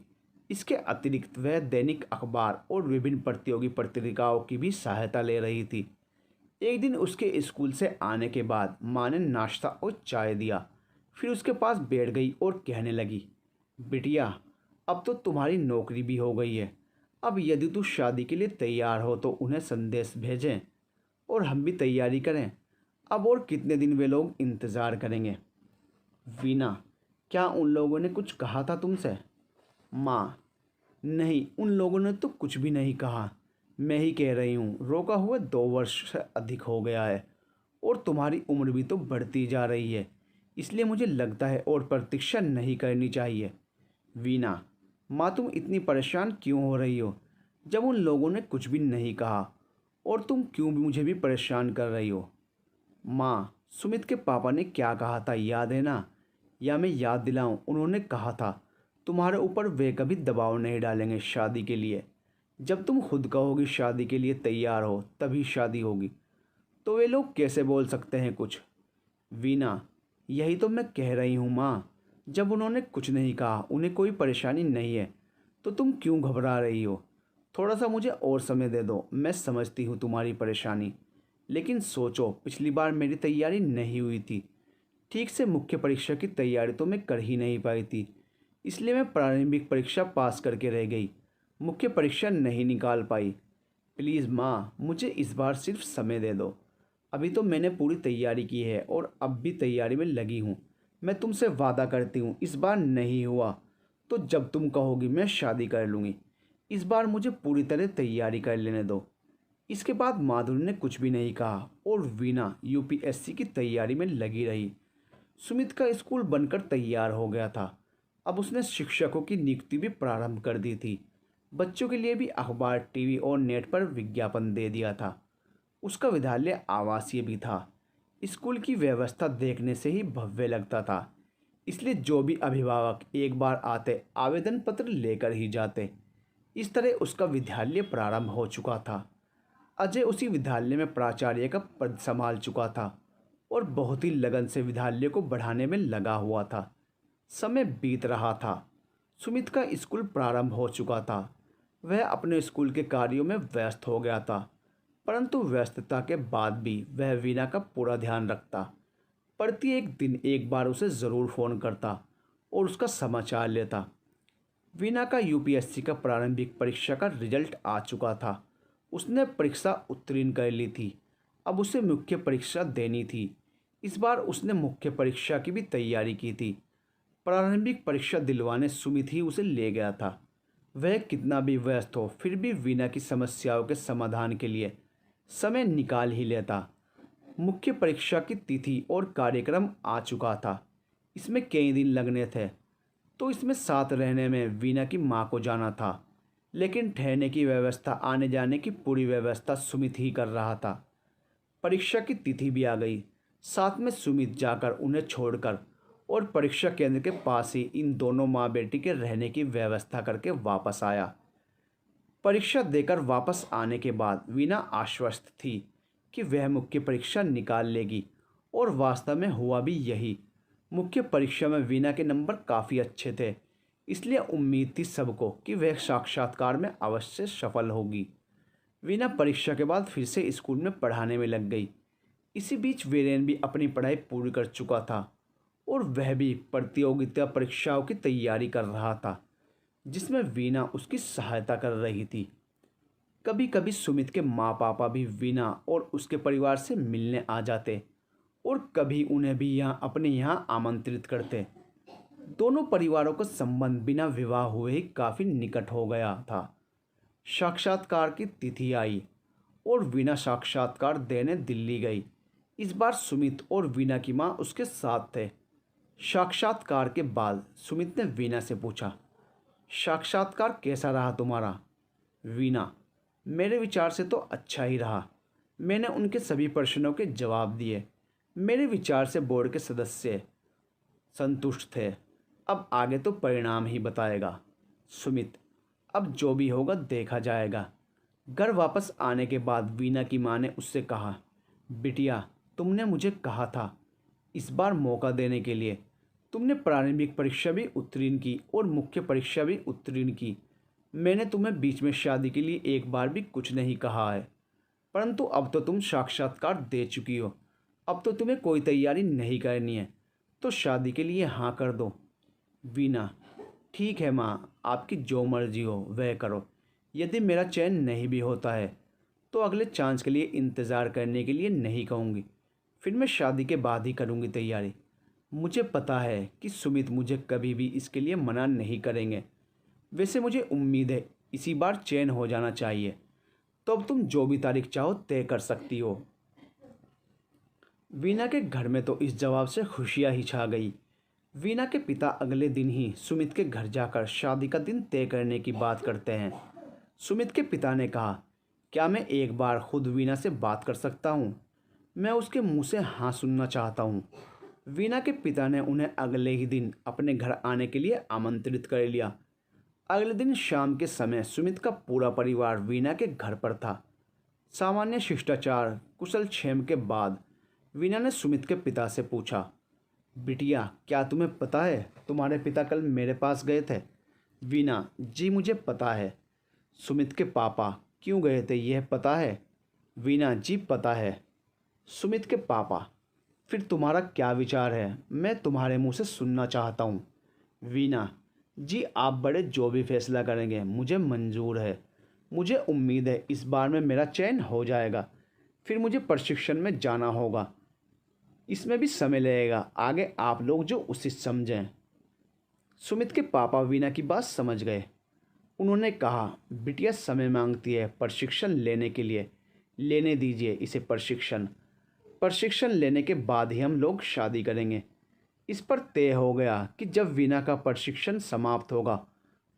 इसके अतिरिक्त वह दैनिक अखबार और विभिन्न प्रतियोगी पत्रिकाओं की भी सहायता ले रही थी। एक दिन उसके स्कूल से आने के बाद माँ ने नाश्ता और चाय दिया। फिर उसके पास बैठ गई और कहने लगी, बिटिया, अब तो तुम्हारी नौकरी भी हो गई है। अब यदि तू शादी के लिए तैयार हो तो उन्हें संदेश भेजें और हम भी तैयारी करें। अब और कितने दिन वे लोग इंतज़ार करेंगे। वीना, क्या उन लोगों ने कुछ कहा था तुमसे? माँ, नहीं, उन लोगों ने तो कुछ भी नहीं कहा। मैं ही कह रही हूँ। रोका हुए 2 वर्ष से अधिक हो गया है और तुम्हारी उम्र भी तो बढ़ती जा रही है, इसलिए मुझे लगता है और प्रतीक्षा नहीं करनी चाहिए। वीना, माँ, तुम इतनी परेशान क्यों हो रही हो जब उन लोगों ने कुछ भी नहीं कहा, और तुम क्यों भी मुझे भी परेशान कर रही हो? माँ, सुमित के पापा ने क्या कहा था याद है ना? या मैं याद दिलाऊं? उन्होंने कहा था तुम्हारे ऊपर वे कभी दबाव नहीं डालेंगे शादी के लिए। जब तुम खुद कहोगी शादी के लिए तैयार हो तभी शादी होगी, तो वे लोग कैसे बोल सकते हैं कुछ? वीना, यही तो मैं कह रही हूँ माँ। जब उन्होंने कुछ नहीं कहा, उन्हें कोई परेशानी नहीं है, तो तुम क्यों घबरा रही हो? थोड़ा सा मुझे और समय दे दो। मैं समझती हूँ तुम्हारी परेशानी, लेकिन सोचो, पिछली बार मेरी तैयारी नहीं हुई थी। ठीक से मुख्य परीक्षा की तैयारी तो मैं कर ही नहीं पाई थी, इसलिए मैं प्रारंभिक परीक्षा पास करके रह गई। मुख्य परीक्षा नहीं निकाल पाई। प्लीज़ माँ, मुझे इस बार सिर्फ समय दे दो। अभी तो मैंने पूरी तैयारी की है और अब भी तैयारी में लगी हूँ। मैं तुमसे वादा करती हूँ, इस बार नहीं हुआ तो जब तुम कहोगी मैं शादी कर लूँगी। इस बार मुझे पूरी तरह तैयारी कर लेने दो। इसके बाद माधुरी ने कुछ भी नहीं कहा और वीना यूपीएससी की तैयारी में लगी रही। सुमित का स्कूल बनकर तैयार हो गया था। अब उसने शिक्षकों की नियुक्ति भी प्रारंभ कर दी थी। बच्चों के लिए भी अखबार, टीवी और नेट पर विज्ञापन दे दिया था। उसका विद्यालय आवासीय भी था। स्कूल की व्यवस्था देखने से ही भव्य लगता था, इसलिए जो भी अभिभावक एक बार आते आवेदन पत्र लेकर ही जाते। इस तरह उसका विद्यालय प्रारंभ हो चुका था। अजय उसी विद्यालय में प्राचार्य का पद संभाल चुका था और बहुत ही लगन से विद्यालय को बढ़ाने में लगा हुआ था। समय बीत रहा था। सुमित का स्कूल प्रारंभ हो चुका था। वह अपने स्कूल के कार्यों में व्यस्त हो गया था, परंतु व्यस्तता के बाद भी वह वीना का पूरा ध्यान रखता। प्रत्येक दिन एक बार उसे ज़रूर फ़ोन करता और उसका समाचार लेता। वीना का यूपीएससी का प्रारंभिक परीक्षा का रिजल्ट आ चुका था। उसने परीक्षा उत्तीर्ण कर ली थी। अब उसे मुख्य परीक्षा देनी थी। इस बार उसने मुख्य परीक्षा की भी तैयारी की थी। प्रारंभिक परीक्षा दिलवाने सुमित ही उसे ले गया था। वह कितना भी व्यस्त हो फिर भी वीना की समस्याओं के समाधान के लिए समय निकाल ही लेता। मुख्य परीक्षा की तिथि और कार्यक्रम आ चुका था। इसमें कई दिन लगने थे, तो इसमें साथ रहने में वीना की माँ को जाना था, लेकिन ठहरने की व्यवस्था, आने जाने की पूरी व्यवस्था सुमित ही कर रहा था। परीक्षा की तिथि भी आ गई। साथ में सुमित जाकर उन्हें छोड़कर और परीक्षा केंद्र के पास ही इन दोनों माँ बेटी के रहने की व्यवस्था करके वापस आया। परीक्षा देकर वापस आने के बाद वीना आश्वस्त थी कि वह मुख्य परीक्षा निकाल लेगी और वास्तव में हुआ भी यही। मुख्य परीक्षा में वीना के नंबर काफ़ी अच्छे थे, इसलिए उम्मीद थी सबको कि वह साक्षात्कार में अवश्य सफल होगी। वीना परीक्षा के बाद फिर से स्कूल में पढ़ाने में लग गई। इसी बीच वीरेन भी अपनी पढ़ाई पूरी कर चुका था और वह भी प्रतियोगिता परीक्षाओं की तैयारी कर रहा था, जिसमें वीना उसकी सहायता कर रही थी। कभी कभी सुमित के माँ पापा भी वीना और उसके परिवार से मिलने आ जाते और कभी उन्हें भी अपने यहाँ आमंत्रित करते। दोनों परिवारों का संबंध बिना विवाह हुए ही काफ़ी निकट हो गया था। साक्षात्कार की तिथि आई और वीना साक्षात्कार देने दिल्ली गई। इस बार सुमित और वीना की माँ उसके साथ थे। साक्षात्कार के बाद सुमित ने वीना से पूछा, साक्षात्कार कैसा रहा तुम्हारा? वीना, मेरे विचार से तो अच्छा ही रहा। मैंने उनके सभी प्रश्नों के जवाब दिए। मेरे विचार से बोर्ड के सदस्य संतुष्ट थे। अब आगे तो परिणाम ही बताएगा। सुमित, अब जो भी होगा देखा जाएगा। घर वापस आने के बाद वीना की माँ ने उससे कहा, बिटिया, तुमने मुझे कहा था इस बार मौका देने के लिए। तुमने प्रारंभिक परीक्षा भी उत्तीर्ण की और मुख्य परीक्षा भी उत्तीर्ण की। मैंने तुम्हें बीच में शादी के लिए एक बार भी कुछ नहीं कहा है, परंतु अब तो तुम साक्षात्कार दे चुकी हो। अब तो तुम्हें कोई तैयारी नहीं करनी है, तो शादी के लिए हाँ कर दो। वीना, ठीक है माँ, आपकी जो मर्जी हो वह करो। यदि मेरा चयन नहीं भी होता है तो अगले चांस के लिए इंतज़ार करने के लिए नहीं कहूँगी। फिर मैं शादी के बाद ही करूँगी तैयारी। मुझे पता है कि सुमित मुझे कभी भी इसके लिए मना नहीं करेंगे। वैसे मुझे उम्मीद है इसी बार चयन हो जाना चाहिए, तो अब तुम जो भी तारीख चाहो तय कर सकती हो। वीना के घर में तो इस जवाब से खुशियाँ ही छा गई। वीना के पिता अगले दिन ही सुमित के घर जाकर शादी का दिन तय करने की बात करते हैं। सुमित के पिता ने कहा, क्या मैं एक बार खुद वीना से बात कर सकता हूँ? मैं उसके मुंह से हाँ सुनना चाहता हूँ। वीना के पिता ने उन्हें अगले ही दिन अपने घर आने के लिए आमंत्रित कर लिया। अगले दिन शाम के समय सुमित का पूरा परिवार वीना के घर पर था। सामान्य शिष्टाचार कुशल क्षेम के बाद वीना ने सुमित के पिता से पूछा, बिटिया, क्या तुम्हें पता है तुम्हारे पिता कल मेरे पास गए थे? वीना, जी मुझे पता है। सुमित के पापा, क्यों गए थे यह पता है? वीना, जी पता है। सुमित के पापा, फिर तुम्हारा क्या विचार है, मैं तुम्हारे मुंह से सुनना चाहता हूँ। वीना, जी आप बड़े जो भी फैसला करेंगे मुझे मंजूर है। मुझे उम्मीद है इस बार में मेरा चयन हो जाएगा। फिर मुझे प्रशिक्षण में जाना होगा, इसमें भी समय लगेगा, आगे आप लोग जो उचित समझें। सुमित के पापा वीना की बात समझ गए। उन्होंने कहा, बिटिया समय मांगती है प्रशिक्षण लेने के लिए, लेने दीजिए इसे प्रशिक्षण। प्रशिक्षण लेने के बाद ही हम लोग शादी करेंगे। इस पर तय हो गया कि जब वीना का प्रशिक्षण समाप्त होगा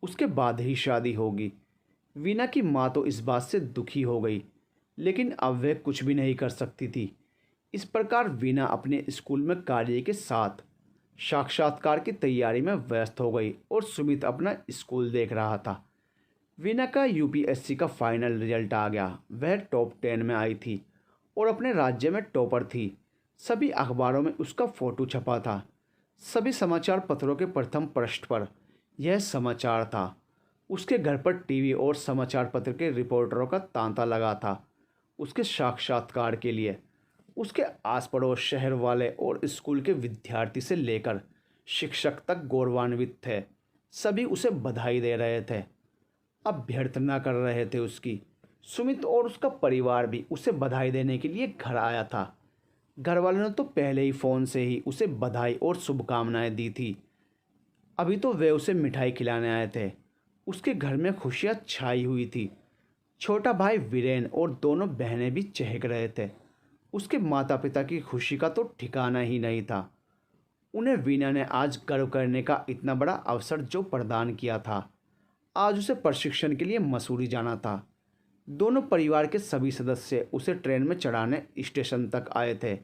उसके बाद ही शादी होगी। वीना की माँ तो इस बात से दुखी हो गई, लेकिन अब वह कुछ भी नहीं कर सकती थी। इस प्रकार वीना अपने स्कूल में कार्य के साथ साक्षात्कार की तैयारी में व्यस्त हो गई और सुमित अपना स्कूल देख रहा था। वीना का यूपीएससी का फाइनल रिजल्ट आ गया। वह टॉप 10 में आई थी और अपने राज्य में टॉपर थी। सभी अखबारों में उसका फोटो छपा था। सभी समाचार पत्रों के प्रथम पृष्ठ पर यह समाचार था। उसके घर पर टीवी और समाचार पत्र के रिपोर्टरों का तांता लगा था उसके साक्षात्कार के लिए। उसके आस पड़ोस शहर वाले और स्कूल के विद्यार्थी से लेकर शिक्षक तक गौरवान्वित थे। सभी उसे बधाई दे रहे थे, अभ्यर्थना कर रहे थे उसकी। सुमित और उसका परिवार भी उसे बधाई देने के लिए घर आया था। घर वालों ने तो पहले ही फ़ोन से ही उसे बधाई और शुभकामनाएं दी थी। अभी तो वे उसे मिठाई खिलाने आए थे। उसके घर में खुशियाँ छाई हुई थी। छोटा भाई वीरेन और दोनों बहनें भी चहक रहे थे। उसके माता पिता की खुशी का तो ठिकाना ही नहीं था। उन्हें वीना ने आज गर्व करने का इतना बड़ा अवसर जो प्रदान किया था। आज उसे प्रशिक्षण के लिए मसूरी जाना था। दोनों परिवार के सभी सदस्य उसे ट्रेन में चढ़ाने स्टेशन तक आए थे।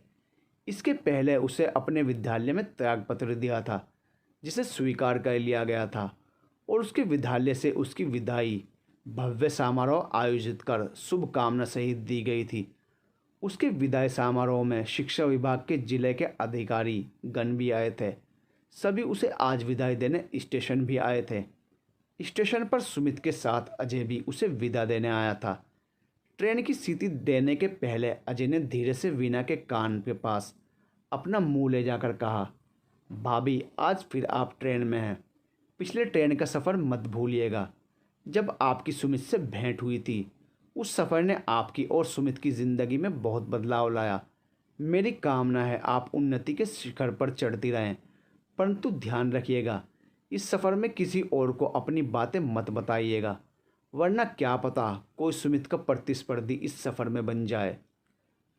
इसके पहले उसे अपने विद्यालय में त्यागपत्र दिया था, जिसे स्वीकार कर लिया गया था, और उसके विद्यालय से उसकी विदाई भव्य समारोह आयोजित कर शुभकामना सहित दी गई थी। उसके विदाई समारोह में शिक्षा विभाग के जिले के अधिकारी गण भी आए थे। सभी उसे आज विदाई देने स्टेशन भी आए थे। स्टेशन पर सुमित के साथ अजय भी उसे विदा देने आया था। ट्रेन की सीटी देने के पहले अजय ने धीरे से वीना के कान के पास अपना मुंह ले जाकर कहा, भाभी आज फिर आप ट्रेन में हैं। पिछले ट्रेन का सफ़र मत भूलिएगा। जब आपकी सुमित से भेंट हुई थी उस सफ़र ने आपकी और सुमित की ज़िंदगी में बहुत बदलाव लाया। मेरी कामना है आप उन्नति के शिखर पर चढ़ती रहें, परंतु ध्यान रखिएगा इस सफ़र में किसी और को अपनी बातें मत बताइएगा, वरना क्या पता कोई सुमित का प्रतिस्पर्धी इस सफ़र में बन जाए।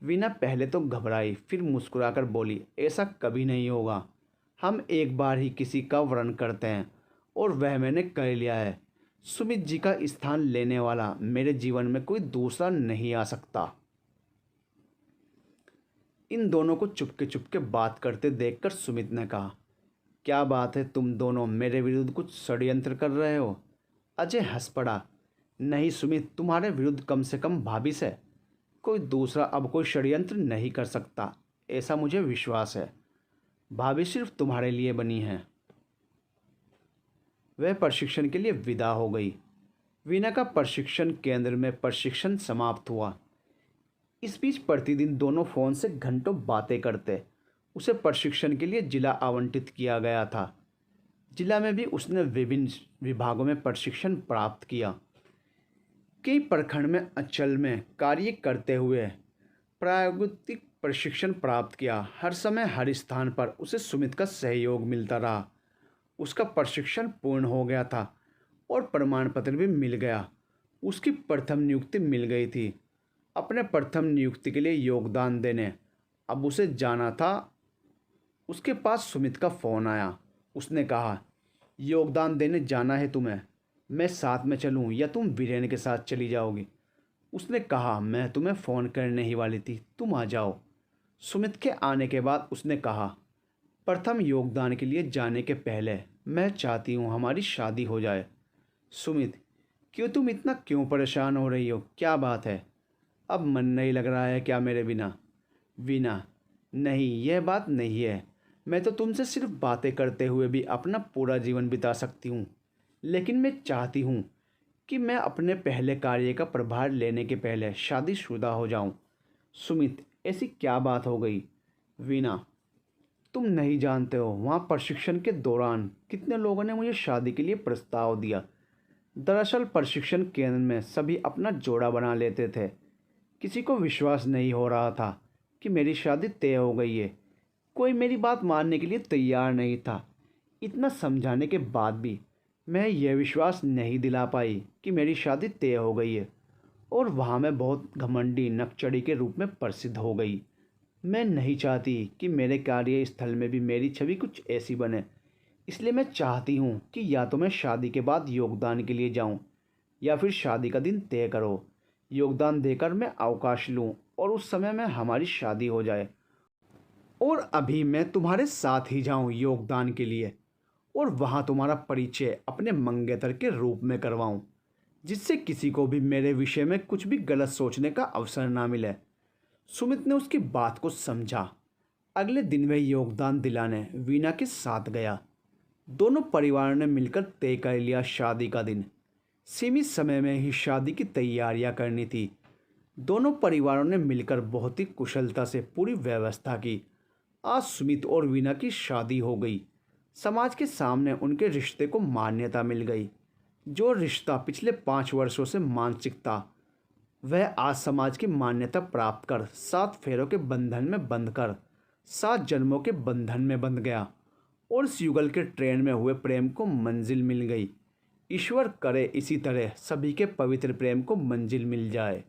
वीना पहले तो घबराई, फिर मुस्कुराकर बोली, ऐसा कभी नहीं होगा। हम एक बार ही किसी का वर्ण करते हैं और वह मैंने कर लिया है। सुमित जी का स्थान लेने वाला मेरे जीवन में कोई दूसरा नहीं आ सकता। इन दोनों को चुपके चुपके बात करते देखकर सुमित ने कहा, क्या बात है, तुम दोनों मेरे विरुद्ध कुछ षड्यंत्र कर रहे हो? अजय हंस पड़ा। नहीं सुमित, तुम्हारे विरुद्ध कम से कम भाभी से कोई दूसरा अब कोई षड्यंत्र नहीं कर सकता, ऐसा मुझे विश्वास है। भाभी सिर्फ तुम्हारे लिए बनी है। वह प्रशिक्षण के लिए विदा हो गई। वीना का प्रशिक्षण केंद्र में प्रशिक्षण समाप्त हुआ। इस बीच प्रतिदिन दोनों फ़ोन से घंटों बातें करते। उसे प्रशिक्षण के लिए जिला आवंटित किया गया था। जिला में भी उसने विभिन्न विभागों में प्रशिक्षण प्राप्त किया। कई प्रखंड में अंचल में कार्य करते हुए प्रायोगिक प्रशिक्षण प्राप्त किया। हर समय हर स्थान पर उसे सुमित का सहयोग मिलता रहा। उसका प्रशिक्षण पूर्ण हो गया था और प्रमाण पत्र भी मिल गया। उसकी प्रथम नियुक्ति मिल गई थी। अपने प्रथम नियुक्ति के लिए योगदान देने अब उसे जाना था। उसके पास सुमित का फ़ोन आया। उसने कहा, योगदान देने जाना है तुम्हें, मैं साथ में चलूं या तुम वीरेन के साथ चली जाओगी? उसने कहा, मैं तुम्हें फ़ोन करने ही वाली थी, तुम आ जाओ। सुमित के आने के बाद उसने कहा, प्रथम योगदान के लिए जाने के पहले मैं चाहती हूँ हमारी शादी हो जाए। सुमित, तुम इतना क्यों परेशान हो रही हो, क्या बात है? अब मन नहीं लग रहा है क्या मेरे बिना? वीना, नहीं यह बात नहीं है। मैं तो तुमसे सिर्फ बातें करते हुए भी अपना पूरा जीवन बिता सकती हूँ, लेकिन मैं चाहती हूँ कि मैं अपने पहले कार्य का प्रभार लेने के पहले शादीशुदा हो जाऊँ। सुमित, ऐसी क्या बात हो गई? वीणा, तुम नहीं जानते हो वहाँ प्रशिक्षण के दौरान कितने लोगों ने मुझे शादी के लिए प्रस्ताव दिया। दरअसल प्रशिक्षण केंद्र में सभी अपना जोड़ा बना लेते थे। किसी को विश्वास नहीं हो रहा था कि मेरी शादी तय हो गई है। कोई मेरी बात मानने के लिए तैयार नहीं था। इतना समझाने के बाद भी मैं यह विश्वास नहीं दिला पाई कि मेरी शादी तय हो गई है, और वहाँ मैं बहुत घमंडी नकचड़ी के रूप में प्रसिद्ध हो गई। मैं नहीं चाहती कि मेरे कार्यस्थल में भी मेरी छवि कुछ ऐसी बने। इसलिए मैं चाहती हूँ कि या तो मैं शादी के बाद योगदान के लिए जाऊँ, या फिर शादी का दिन तय करो। योगदान देकर मैं अवकाश लूँ और उस समय में हमारी शादी हो जाए, और अभी मैं तुम्हारे साथ ही जाऊँ योगदान के लिए, और वहाँ तुम्हारा परिचय अपने मंगेतर के रूप में करवाऊँ, जिससे किसी को भी मेरे विषय में कुछ भी गलत सोचने का अवसर ना मिले। सुमित ने उसकी बात को समझा। अगले दिन वह योगदान दिलाने वीणा के साथ गया। दोनों परिवारों ने मिलकर तय कर लिया शादी का दिन। सीमित समय में ही शादी की तैयारियां करनी थी। दोनों परिवारों ने मिलकर बहुत ही कुशलता से पूरी व्यवस्था की। आज सुमित और वीणा की शादी हो गई। समाज के सामने उनके रिश्ते को मान्यता मिल गई। जो रिश्ता पिछले 5 वर्षों से मानसिक था, वह आज समाज की मान्यता प्राप्त कर 7 फेरों के बंधन में बंधकर 7 जन्मों के बंधन में बंध गया, और इस युगल के ट्रेन में हुए प्रेम को मंजिल मिल गई। ईश्वर करे इसी तरह सभी के पवित्र प्रेम को मंजिल मिल जाए।